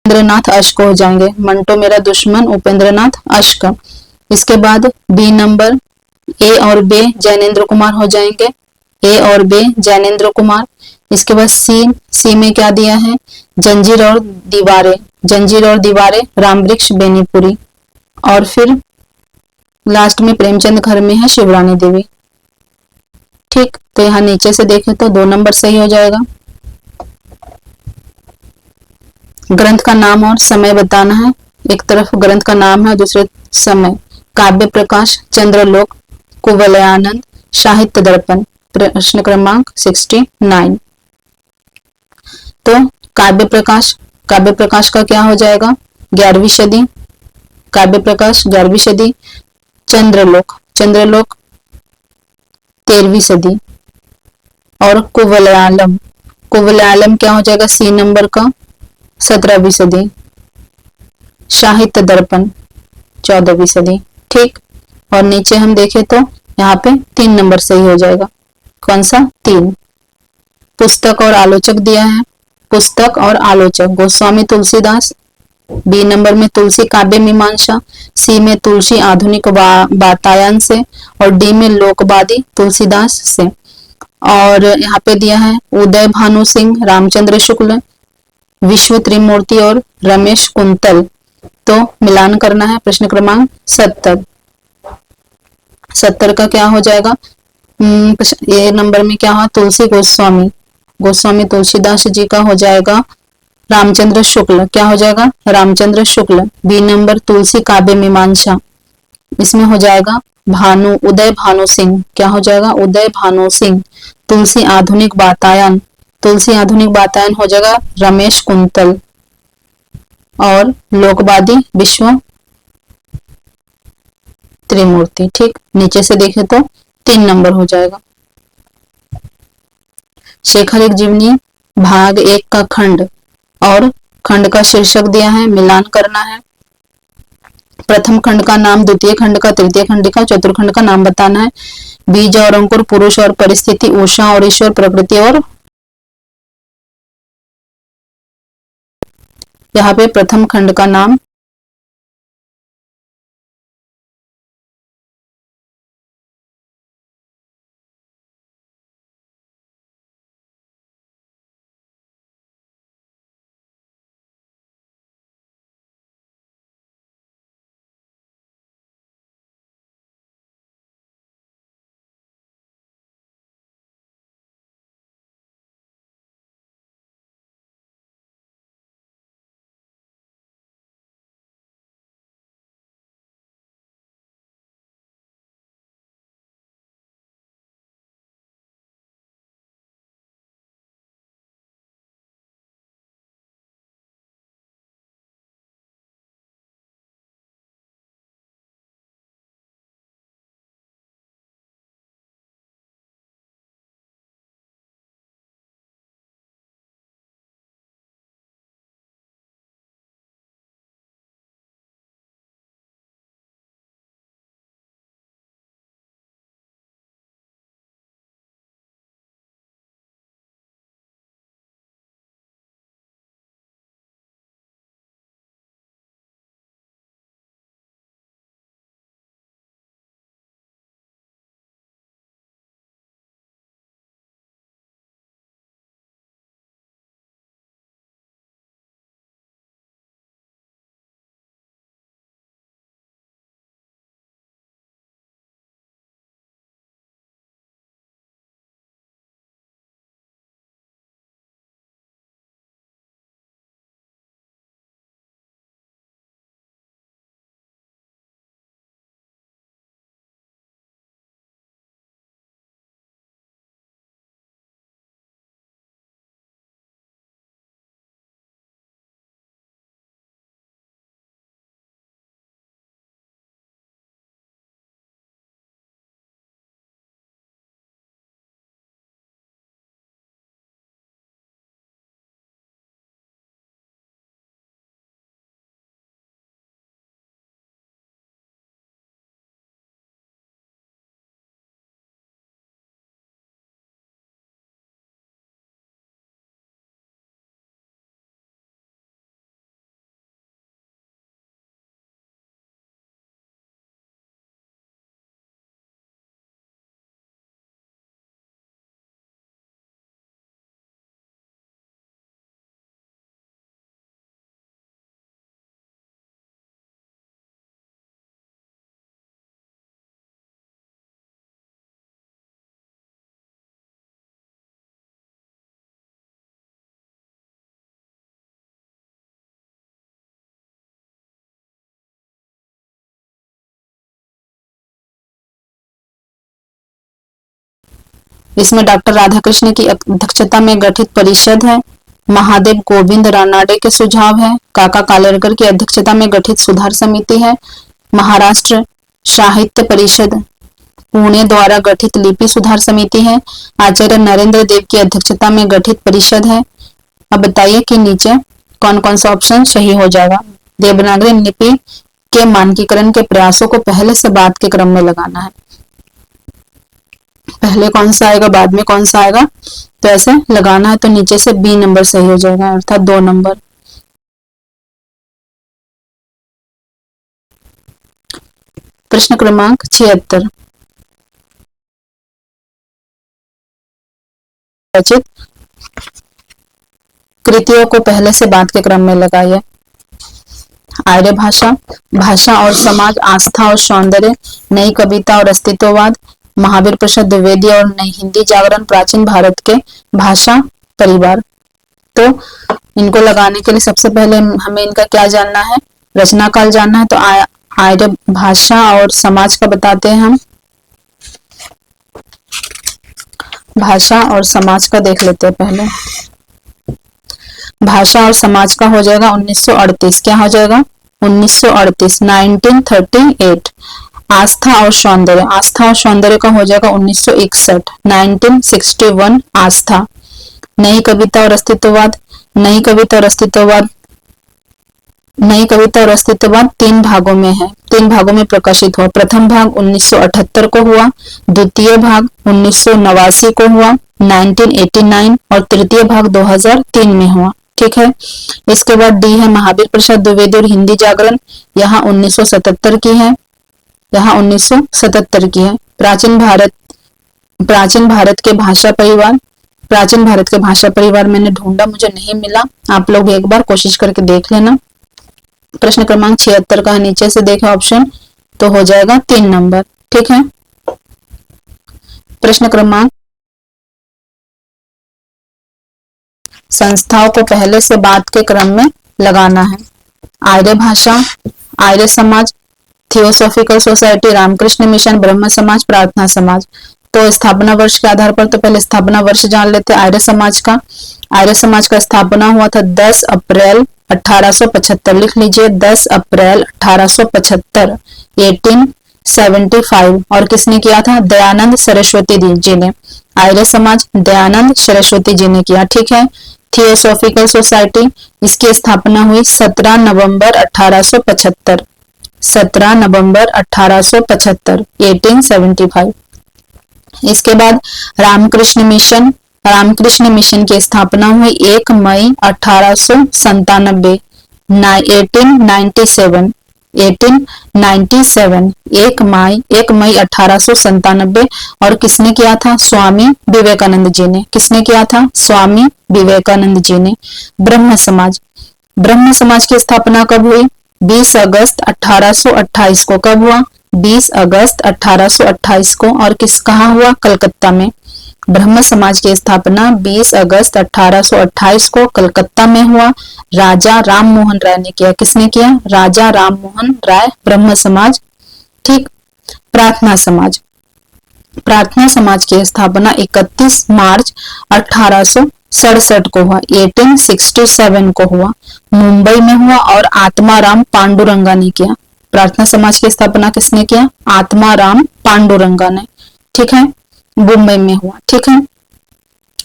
उपेंद्रनाथ अश्क हो जाएंगे। मंटो मेरा दुश्मन, उपेंद्रनाथ अश्क। इसके बाद बी नंबर, ए और बे जैनेन्द्र कुमार हो जाएंगे। ए और बे जैनेन्द्र कुमार। इसके बाद सी में क्या दिया है? जंजीर और दीवारें, जंजीर और दीवारें रामवृक्ष बेनीपुरी। और फिर लास्ट में प्रेमचंद घर में है शिवरानी देवी। ठीक, तो यहाँ नीचे से देखें तो 2 नंबर सही हो जाएगा। ग्रंथ का नाम और समय बताना है। एक तरफ ग्रंथ का नाम है, दूसरे समय। काव्य प्रकाश, चंद्रलोक, कुवलयानंद, साहित्य दर्पण। प्रश्न क्रमांक 69। तो काव्य प्रकाश का क्या हो जाएगा? 11वीं सदी। काव्य प्रकाश 11वीं सदी। चंद्रलोक 13वीं सदी। और कुवलयालम क्या हो जाएगा? सी नंबर का 17वीं सदी। साहित्य दर्पण 14वीं सदी। ठीक। और नीचे हम देखें तो यहाँ पे 3 नंबर सही हो जाएगा। कौन सा? 3। पुस्तक और आलोचक दिया है। पुस्तक और आलोचक गोस्वामी तुलसीदास। बी नंबर में तुलसी काव्य मीमांसा। सी में तुलसी आधुनिक वातायन से। और डी में लोकवादी तुलसीदास से। और यहाँ पे दिया है उदय भानु सिंह, रामचंद्र शुक्ल, विश्व त्रिमूर्ति और रमेश कुंतल। तो मिलान करना है। प्रश्न क्रमांक 70 का क्या हो जाएगा? ए नंबर में क्या हुआ? तुलसी गोस्वामी तुलसीदास जी का हो जाएगा रामचंद्र शुक्ल। क्या हो जाएगा? रामचंद्र शुक्ल। बी नंबर तुलसी काव्य मीमांसा, इसमें हो जाएगा उदय भानु सिंह। क्या हो जाएगा? उदय भानु सिंह। तुलसी आधुनिक वातायन हो जाएगा रमेश कुंतल। और लोकवादी विश्व त्रिमूर्ति। ठीक। नीचे से देखें तो 3 नंबर हो जाएगा। शेखर एक जीवनी भाग 1 का खंड और खंड का शीर्षक दिया है, मिलान करना है। प्रथम खंड का नाम, द्वितीय खंड का, तृतीय खंड का, चतुर्थ खंड का नाम बताना है। बीज और अंकुर, पुरुष और परिस्थिति, उषा और ईश्वर, प्रकृति और। यहाँ पे प्रथम खंड का नाम इसमें डॉक्टर राधाकृष्ण की अध्यक्षता में गठित परिषद है। महादेव गोविंद रानाडे के सुझाव है। काका कालेलकर की अध्यक्षता में गठित सुधार समिति है। महाराष्ट्र साहित्य परिषद पुणे द्वारा गठित लिपि सुधार समिति है। आचार्य नरेंद्र देव की अध्यक्षता में गठित परिषद है। अब बताइए कि नीचे कौन कौन सा ऑप्शन सही हो जाएगा। देवनागरी लिपि के मानकीकरण के प्रयासों को पहले से बाद के क्रम में लगाना है। पहले कौन सा आएगा बाद में कौन सा आएगा, तो ऐसे लगाना है। तो नीचे से बी नंबर सही हो जाएगा, अर्थात 2 नंबर। प्रश्न क्रमांक 76 रचित कृतियों को पहले से बाद के क्रम में लगाइए। आर्य भाषा, भाषा और समाज, आस्था और सौंदर्य, नई कविता और अस्तित्ववाद, महावीर प्रसाद द्विवेदी और नई हिंदी जागरण, प्राचीन भारत के भाषा परिवार। तो इनको लगाने के लिए सबसे पहले हमें इनका क्या जानना है, रचना काल जानना है। तो आर्य भाषा और समाज का बताते हैं हम। भाषा और समाज का देख लेते हैं पहले। भाषा और समाज का हो जाएगा 1938। क्या हो जाएगा 1938, 1938। आस्था और सौंदर्य, आस्था और सौंदर्य का हो जाएगा 1961, 1961 आस्था। नई कविता और अस्तित्ववाद, नई कविता और अस्तित्ववाद, नई कविता और अस्तित्ववाद 3 भागों में है, 3 भागों में प्रकाशित हुआ। प्रथम भाग 1978 को हुआ, द्वितीय भाग 1989 को हुआ 1989, और तृतीय भाग 2003 में हुआ। ठीक है। इसके बाद डी है महावीर प्रसाद द्विवेदी और हिंदी जागरण, यहाँ 1977 की है, यहाँ 1977 की है। प्राचीन भारत के भाषा परिवार, प्राचीन भारत के भाषा परिवार मैंने ढूंढा, मुझे नहीं मिला, आप लोग एक बार कोशिश करके देख लेना। प्रश्न क्रमांक 76 का नीचे से देखें ऑप्शन, तो हो जाएगा 3 नंबर। ठीक है। प्रश्न क्रमांक, संस्थाओं को पहले से बाद के क्रम में लगाना है। आर्य भाषा, Arya Samaj, theosophical society, Ramakrishna mission, ब्रह्म समाज, प्रार्थना समाज। तो स्थापना वर्ष के आधार पर तो पहले स्थापना वर्ष जान लेते हैं आर्य समाज का। आर्य समाज का स्थापना हुआ था 10 अप्रैल 1875। लिख लीजिए 10 अप्रैल 1875, 1875। और किसने किया था, दयानंद सरस्वती जी ने। आर्य समाज दयानंद सरस्वती जी ने किया। ठीक है। थियोसॉफिकल सोसाइटी, इसकी स्थापना हुई 17 नवंबर 1875, 17 नवंबर 1875, 1875। इसके बाद रामकृष्ण मिशन, रामकृष्ण मिशन की स्थापना हुई 1 मई 1897, 1897, 1897, 1 मई 1897। और किसने किया था, स्वामी विवेकानंद जी ने। किसने किया था, स्वामी विवेकानंद जी ने। ब्रह्म समाज, ब्रह्म समाज की स्थापना कब हुई, 20 अगस्त 1828 को। कब हुआ, 20 अगस्त 1828 को। और कहाँ हुआ, कलकत्ता में। ब्रह्म समाज की स्थापना 20 अगस्त 1828 को कलकत्ता में हुआ। राजा राम मोहन राय ने किया। किसने किया, राजा राम मोहन राय। ब्रह्म समाज। ठीक। प्रार्थना समाज, प्रार्थना समाज की स्थापना 31 मार्च 1867 को हुआ, 1867 को हुआ, मुंबई में हुआ और आत्माराम पांडुरंगा ने किया। प्रार्थना समाज की स्थापना किसने किया, आत्माराम पांडुरंगा ने। ठीक है, मुंबई में हुआ। ठीक है।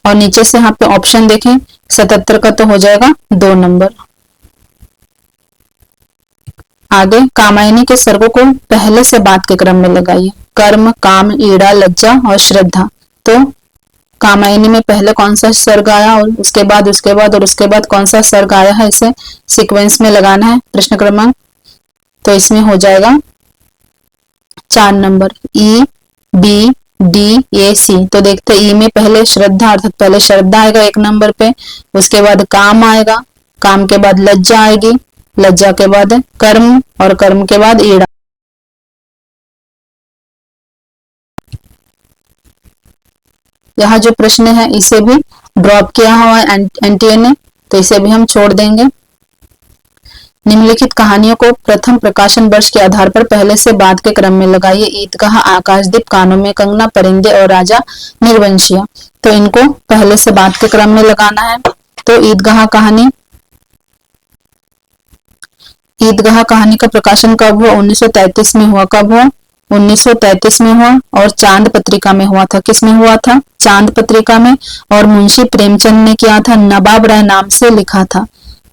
और नीचे से यहाँ पे ऑप्शन देखें, 77 का तो हो जाएगा 2 नंबर। आगे कामायनी के सर्गों को पहले से बाद के क्रम में लगाइए। कर्म, काम, ईड़ा, लज्जा और श्रद्धा। तो कामायनी में पहले कौन सा सर्ग आया और उसके बाद कौन सा सर्ग आया है, इसे सीक्वेंस में लगाना है प्रश्न क्रमांक। तो इसमें हो जाएगा 4 नंबर, ई, बी, डी, ए, सी। तो देखते ई में पहले श्रद्धा, अर्थात पहले श्रद्धा आएगा 1 नंबर पे, उसके बाद काम आएगा, काम के बाद लज्जा आएगी, लज्जा के बाद कर्म और कर्म के बाद ईड़ा। यहाँ जो प्रश्न है इसे भी ड्रॉप किया हुआ है एनटीए ने, तो इसे भी हम छोड़ देंगे। निम्नलिखित कहानियों को प्रथम प्रकाशन वर्ष के आधार पर पहले से बाद के क्रम में लगाइए। ईदगाह, आकाशदीप, कानों में कंगना, परिंदे और राजा निर्वंशिया। तो इनको पहले से बाद के क्रम में लगाना है। तो ईदगाह कहानी का प्रकाशन कब हुआ? 1933 में हुआ। कब हुआ? 1933 में हुआ और चांद पत्रिका में हुआ था। किस में हुआ था? चांद पत्रिका में। और मुंशी प्रेमचंद ने किया था? नवाब राय नाम से लिखा था।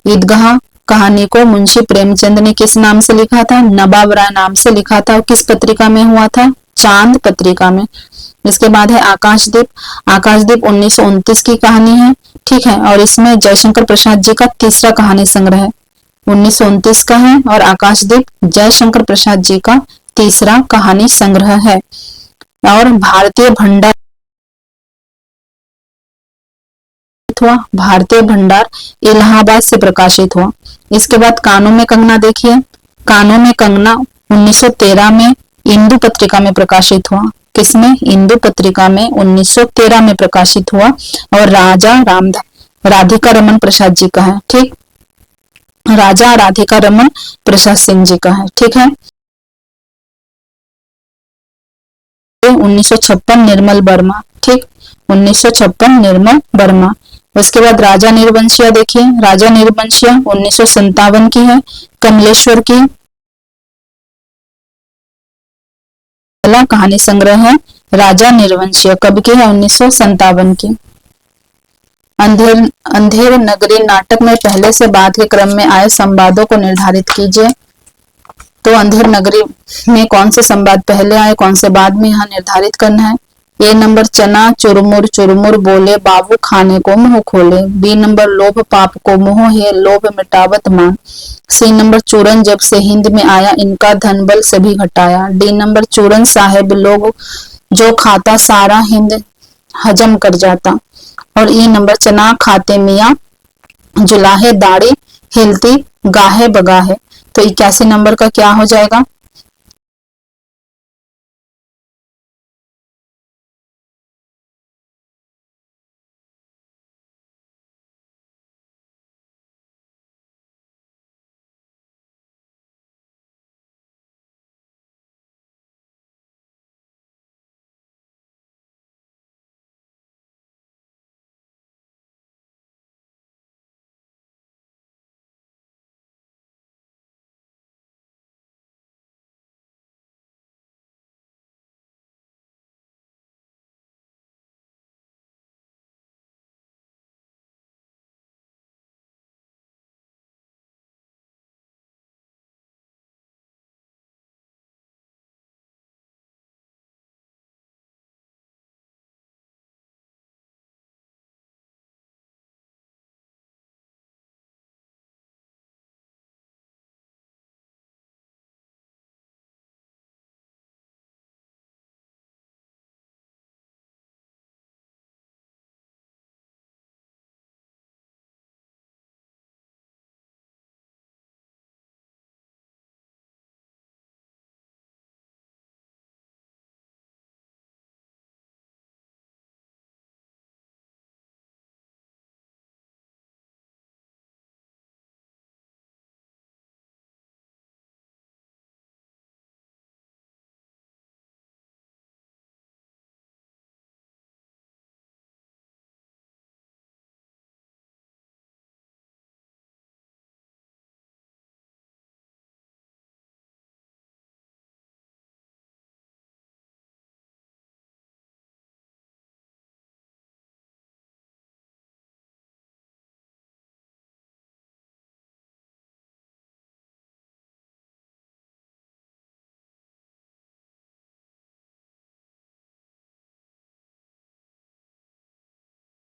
ईदगाह कहानी को मुंशी प्रेमचंद ने किस नाम से लिखा था? नवाब राय नाम से लिखा था। और किस पत्रिका में हुआ था? चांद पत्रिका में। इसके बाद है आकाशदीप। आकाशदीप 1929 की कहानी है, ठीक है, और इसमें जयशंकर प्रसाद जी का तीसरा कहानी संग्रह है। 1929 का है और आकाशदीप जयशंकर प्रसाद जी का तीसरा कहानी संग्रह है। और भारतीय भंडार इलाहाबाद से प्रकाशित हुआ। इसके बाद कानों में कंगना देखिए। कानों में कंगना 1913 में इंदु पत्रिका में प्रकाशित हुआ। किसमें? इंदु पत्रिका में 1913 में प्रकाशित हुआ और राजा राधिका रमन प्रसाद जी का है, ठीक। राजा राधिका रमन प्रसाद सिंह जी का है, ठीक है। 1956 निर्मल वर्मा, ठीक, 1956 निर्मल वर्मा। उसके बाद राजा निर्वंशिया देखिए। राजा निर्वंशिया 1957 की है, कमलेश्वर की पहला कहानी संग्रह है। राजा निर्वंशिया कब की है? 1957 की। अंधेर नगरी नाटक में पहले से बाद के क्रम में आए संवादों को निर्धारित कीजिए। तो अंधेर नगरी में कौन से संवाद पहले आए, कौन से बाद में, यहाँ निर्धारित करना है। ए नंबर, चना चुरमुर चुरमुर बोले, बाबू खाने को मुंह खोले। बी नंबर, लोभ पाप को मोह है, लोभ मिटावत मान। सी नंबर, चूरन जब से हिंद में आया, इनका धन बल सभी घटाया। डी नंबर, चूरन साहेब लोग जो खाता, सारा हिंद हजम कर जाता। और ई नंबर, चना खाते मियाँ जुलाहे, दाढ़ी हिलती गाहे बगाहे। तो 81 नंबर का क्या हो जाएगा?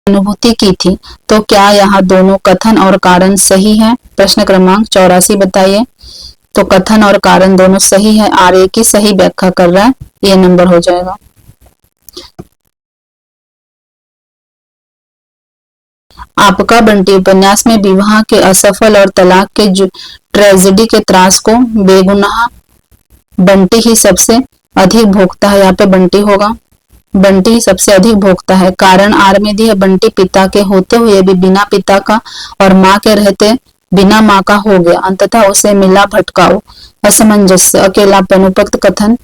अनुभूति की थी। तो क्या यहाँ दोनों कथन और कारण सही है? प्रश्न क्रमांक 84 बताइए। तो कथन और कारण दोनों सही है। आर्य की सही व्याख्या कर रहा है, ये नंबर हो जाएगा। आपका बंटी उपन्यास में विवाह के असफल और तलाक के ट्रेजेडी के त्रास को बेगुनाह बंटी ही सबसे अधिक भोगता है। यहाँ पे बंटी होगा। बंटी सबसे अधिक भोगता है। कारण आर में दिया, बंटी पिता के होते हुए भी बिना पिता का और माँ के रहते बिना माँ का हो गया, अंततः उसे मिला भटकाओ, असमंजस्य, अकेलापन, उपयुक्त कथन।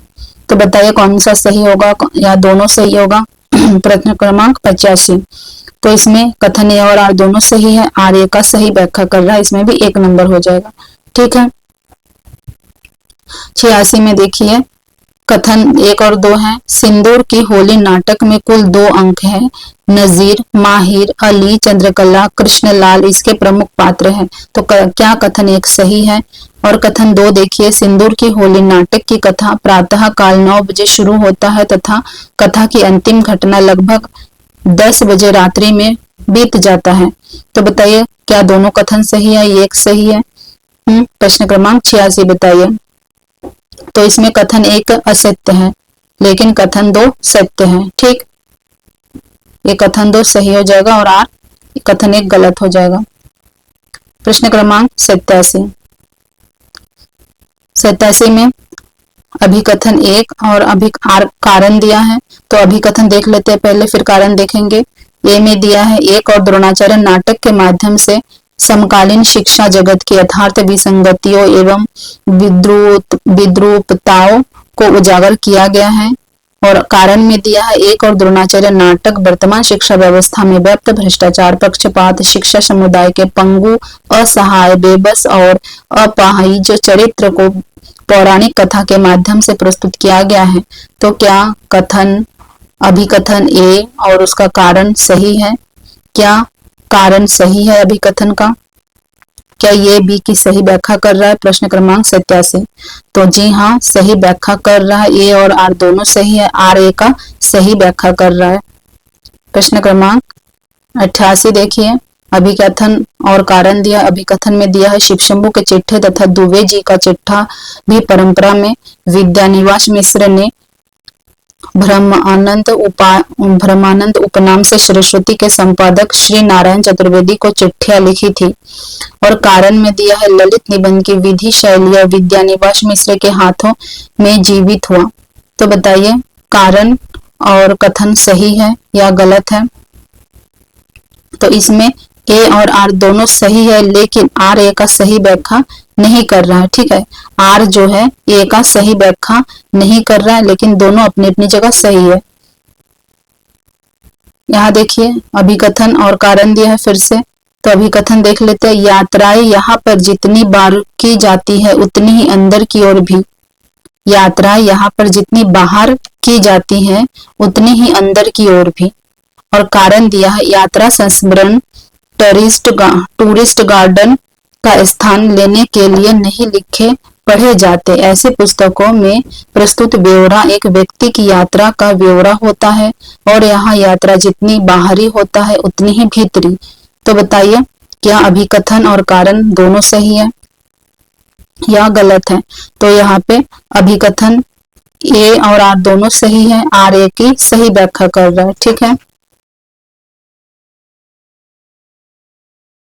तो बताइए कौन सा सही होगा या दोनों सही होगा। प्रश्न क्रमांक 85। तो इसमें कथन ए और आर दोनों सही है, आर ए का सही व्याख्या कर रहा है, इसमें भी 1 नंबर हो जाएगा। ठीक है। 86 में देखिए कथन 1 और 2 है। सिंदूर की होली नाटक में कुल 2 अंक है। नजीर, माहिर, अली, चंद्रकला, कृष्णलाल इसके प्रमुख पात्र हैं। तो क्या कथन 1 सही है। और कथन 2 देखिए, सिंदूर की होली नाटक की कथा प्रातः काल 9 बजे शुरू होता है तथा कथा की अंतिम घटना लगभग 10 बजे रात्रि में बीत जाता है। तो बताइए क्या दोनों कथन सही है, ये एक सही है। प्रश्न क्रमांक 86 बताइए। तो इसमें कथन 1 असत्य है लेकिन कथन 2 सत्य है। ठीक, ये कथन 2 सही हो जाएगा और आर कथन 1 गलत हो जाएगा। प्रश्न क्रमांक 87। 87 में अभिकथन 1 और कारण दिया है। तो अभिकथन देख लेते हैं पहले, फिर कारण देखेंगे। ए में दिया है, एक और द्रोणाचार्य नाटक के माध्यम से समकालीन शिक्षा जगत की यथार्थ विसंगतियों एवं विद्रूपताओं को उजागर किया गया है। और कारण में दिया है, एक और द्रोणाचार्य नाटक वर्तमान शिक्षा व्यवस्था में व्याप्त भ्रष्टाचार, पक्षपात, शिक्षा समुदाय के पंगु, असहाय, बेबस और अपाहिज चरित्र को पौराणिक कथा के माध्यम से प्रस्तुत किया गया है। तो क्या कथन अभिकथन ए और उसका कारण सही है। क्या कारण सही है अभिकथन का। क्या ये बी की सही व्याख्या कर रहा है। प्रश्न क्रमांक 87। तो जी हाँ, सही व्याख्या कर रहा है। ए और आर दोनों सही है, आर ए का सही व्याख्या कर रहा है। प्रश्न क्रमांक 88 देखिए, अभिकथन और कारण दिया। अभिकथन में दिया है, शिवशंभु के चिट्ठे तथा दुबे जी का चिट्ठा भी परंपरा में विद्यानिवास मिश्र ने ब्रह्मानंद उपनाम से सरस्वती के संपादक श्री नारायण चतुर्वेदी को चिट्ठियां लिखी थी। और कारण में दिया है, ललित निबंध की विधि शैली विद्यानिवास मिश्र के हाथों में जीवित हुआ। तो बताइए कारण और कथन सही है या गलत है। तो इसमें ए और आर दोनों सही है लेकिन आर ए का सही व्याख्या नहीं कर रहा है। ठीक है, आर जो है ए का सही व्याख्या नहीं कर रहा है लेकिन दोनों अपनी अपनी जगह सही है। यहाँ देखिए अभिकथन और कारण दिया है फिर से। तो अभिकथन देख लेते हैं, यात्राएं यहाँ पर जितनी बार की जाती है उतनी ही अंदर की ओर भी। यात्राएं यहाँ पर जितनी बाहर की जाती है उतनी ही अंदर की ओर भी। और कारण दिया है, यात्रा संस्मरण टूरिस्ट गार्डन का स्थान लेने के लिए नहीं लिखे पढ़े जाते। ऐसे पुस्तकों में प्रस्तुत ब्यौरा एक व्यक्ति की यात्रा का ब्यौरा होता है और यहाँ यात्रा जितनी बाहरी होता है उतनी ही भीतरी। तो बताइए क्या अभिकथन और कारण दोनों सही है या गलत है। तो यहाँ पे अभिकथन ए और आर दोनों सही है, आर ए की सही व्याख्या कर रहा है। ठीक है,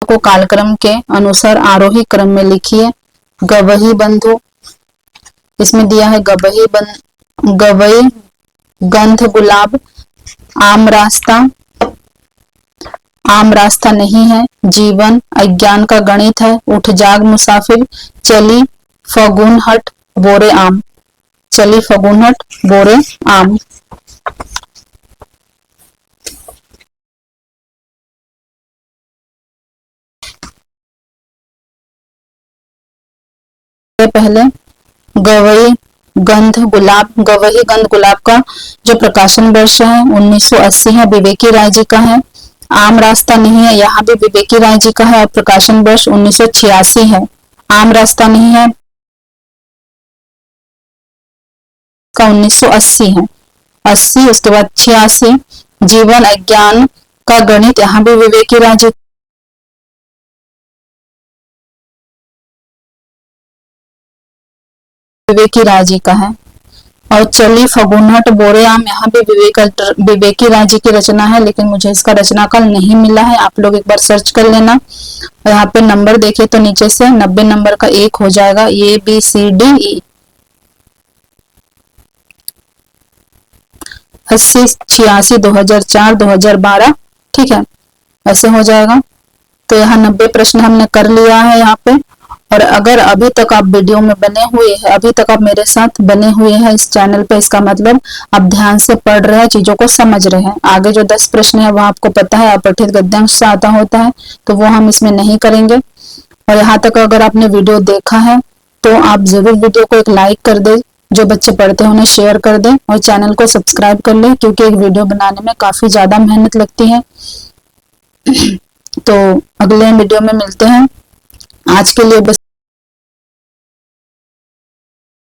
को कालक्रम के अनुसार आरोही क्रम में लिखिए। गवही बंधु, इसमें दिया है गवई, गंध गुलाब, आम रास्ता नहीं है, जीवन, अज्ञान का गणित है, उठ जाग मुसाफिर, चली फगुनहट बोरे आम, चली फगुनहट बोरे आम। पहले गवई गंध गुलाब का जो प्रकाशन वर्ष है 1980 है, विवेकी राय जी का है। आम रास्ता नहीं है, यहाँ भी विवेकी राय जी का है और प्रकाशन वर्ष 1986 है। आम रास्ता नहीं है का 1980 है, 80 उसके बाद 86। जीवन अज्ञान का गणित, यहाँ भी विवेकी राय जी विवेकी राय जी का है। और चली फगुनहट बोरे आम, यहाँ भी विवेकी राय जी की रचना है लेकिन मुझे इसका रचनाकाल नहीं मिला है, आप लोग एक बार सर्च कर लेना। यहाँ पे नंबर देखे तो नीचे से 90 नंबर का 1 हो जाएगा, A B C D E. 80, 86, 2004, 2012, ठीक है, ऐसे हो जाएगा। तो यहाँ 90 प्रश्न हमने कर लिया है यहाँ पे। और अगर अभी तक आप वीडियो में बने हुए हैं, अभी तक आप मेरे साथ बने हुए हैं इस चैनल पे, इसका मतलब आप ध्यान से पढ़ रहे हैं, चीजों को समझ रहे हैं। आगे जो 10 प्रश्न है वो आपको पता है अपठित गद्यांश से आता होता है, तो वो हम इसमें नहीं करेंगे। और यहाँ तक अगर आपने वीडियो देखा है तो आप जरूर वीडियो को एक लाइक कर दें, जो बच्चे पढ़ते हैं उन्हें शेयर कर दें और चैनल को सब्सक्राइब कर लें, क्योंकि एक वीडियो बनाने में काफी ज्यादा मेहनत लगती है। तो अगले वीडियो में मिलते हैं। आज के लिए बस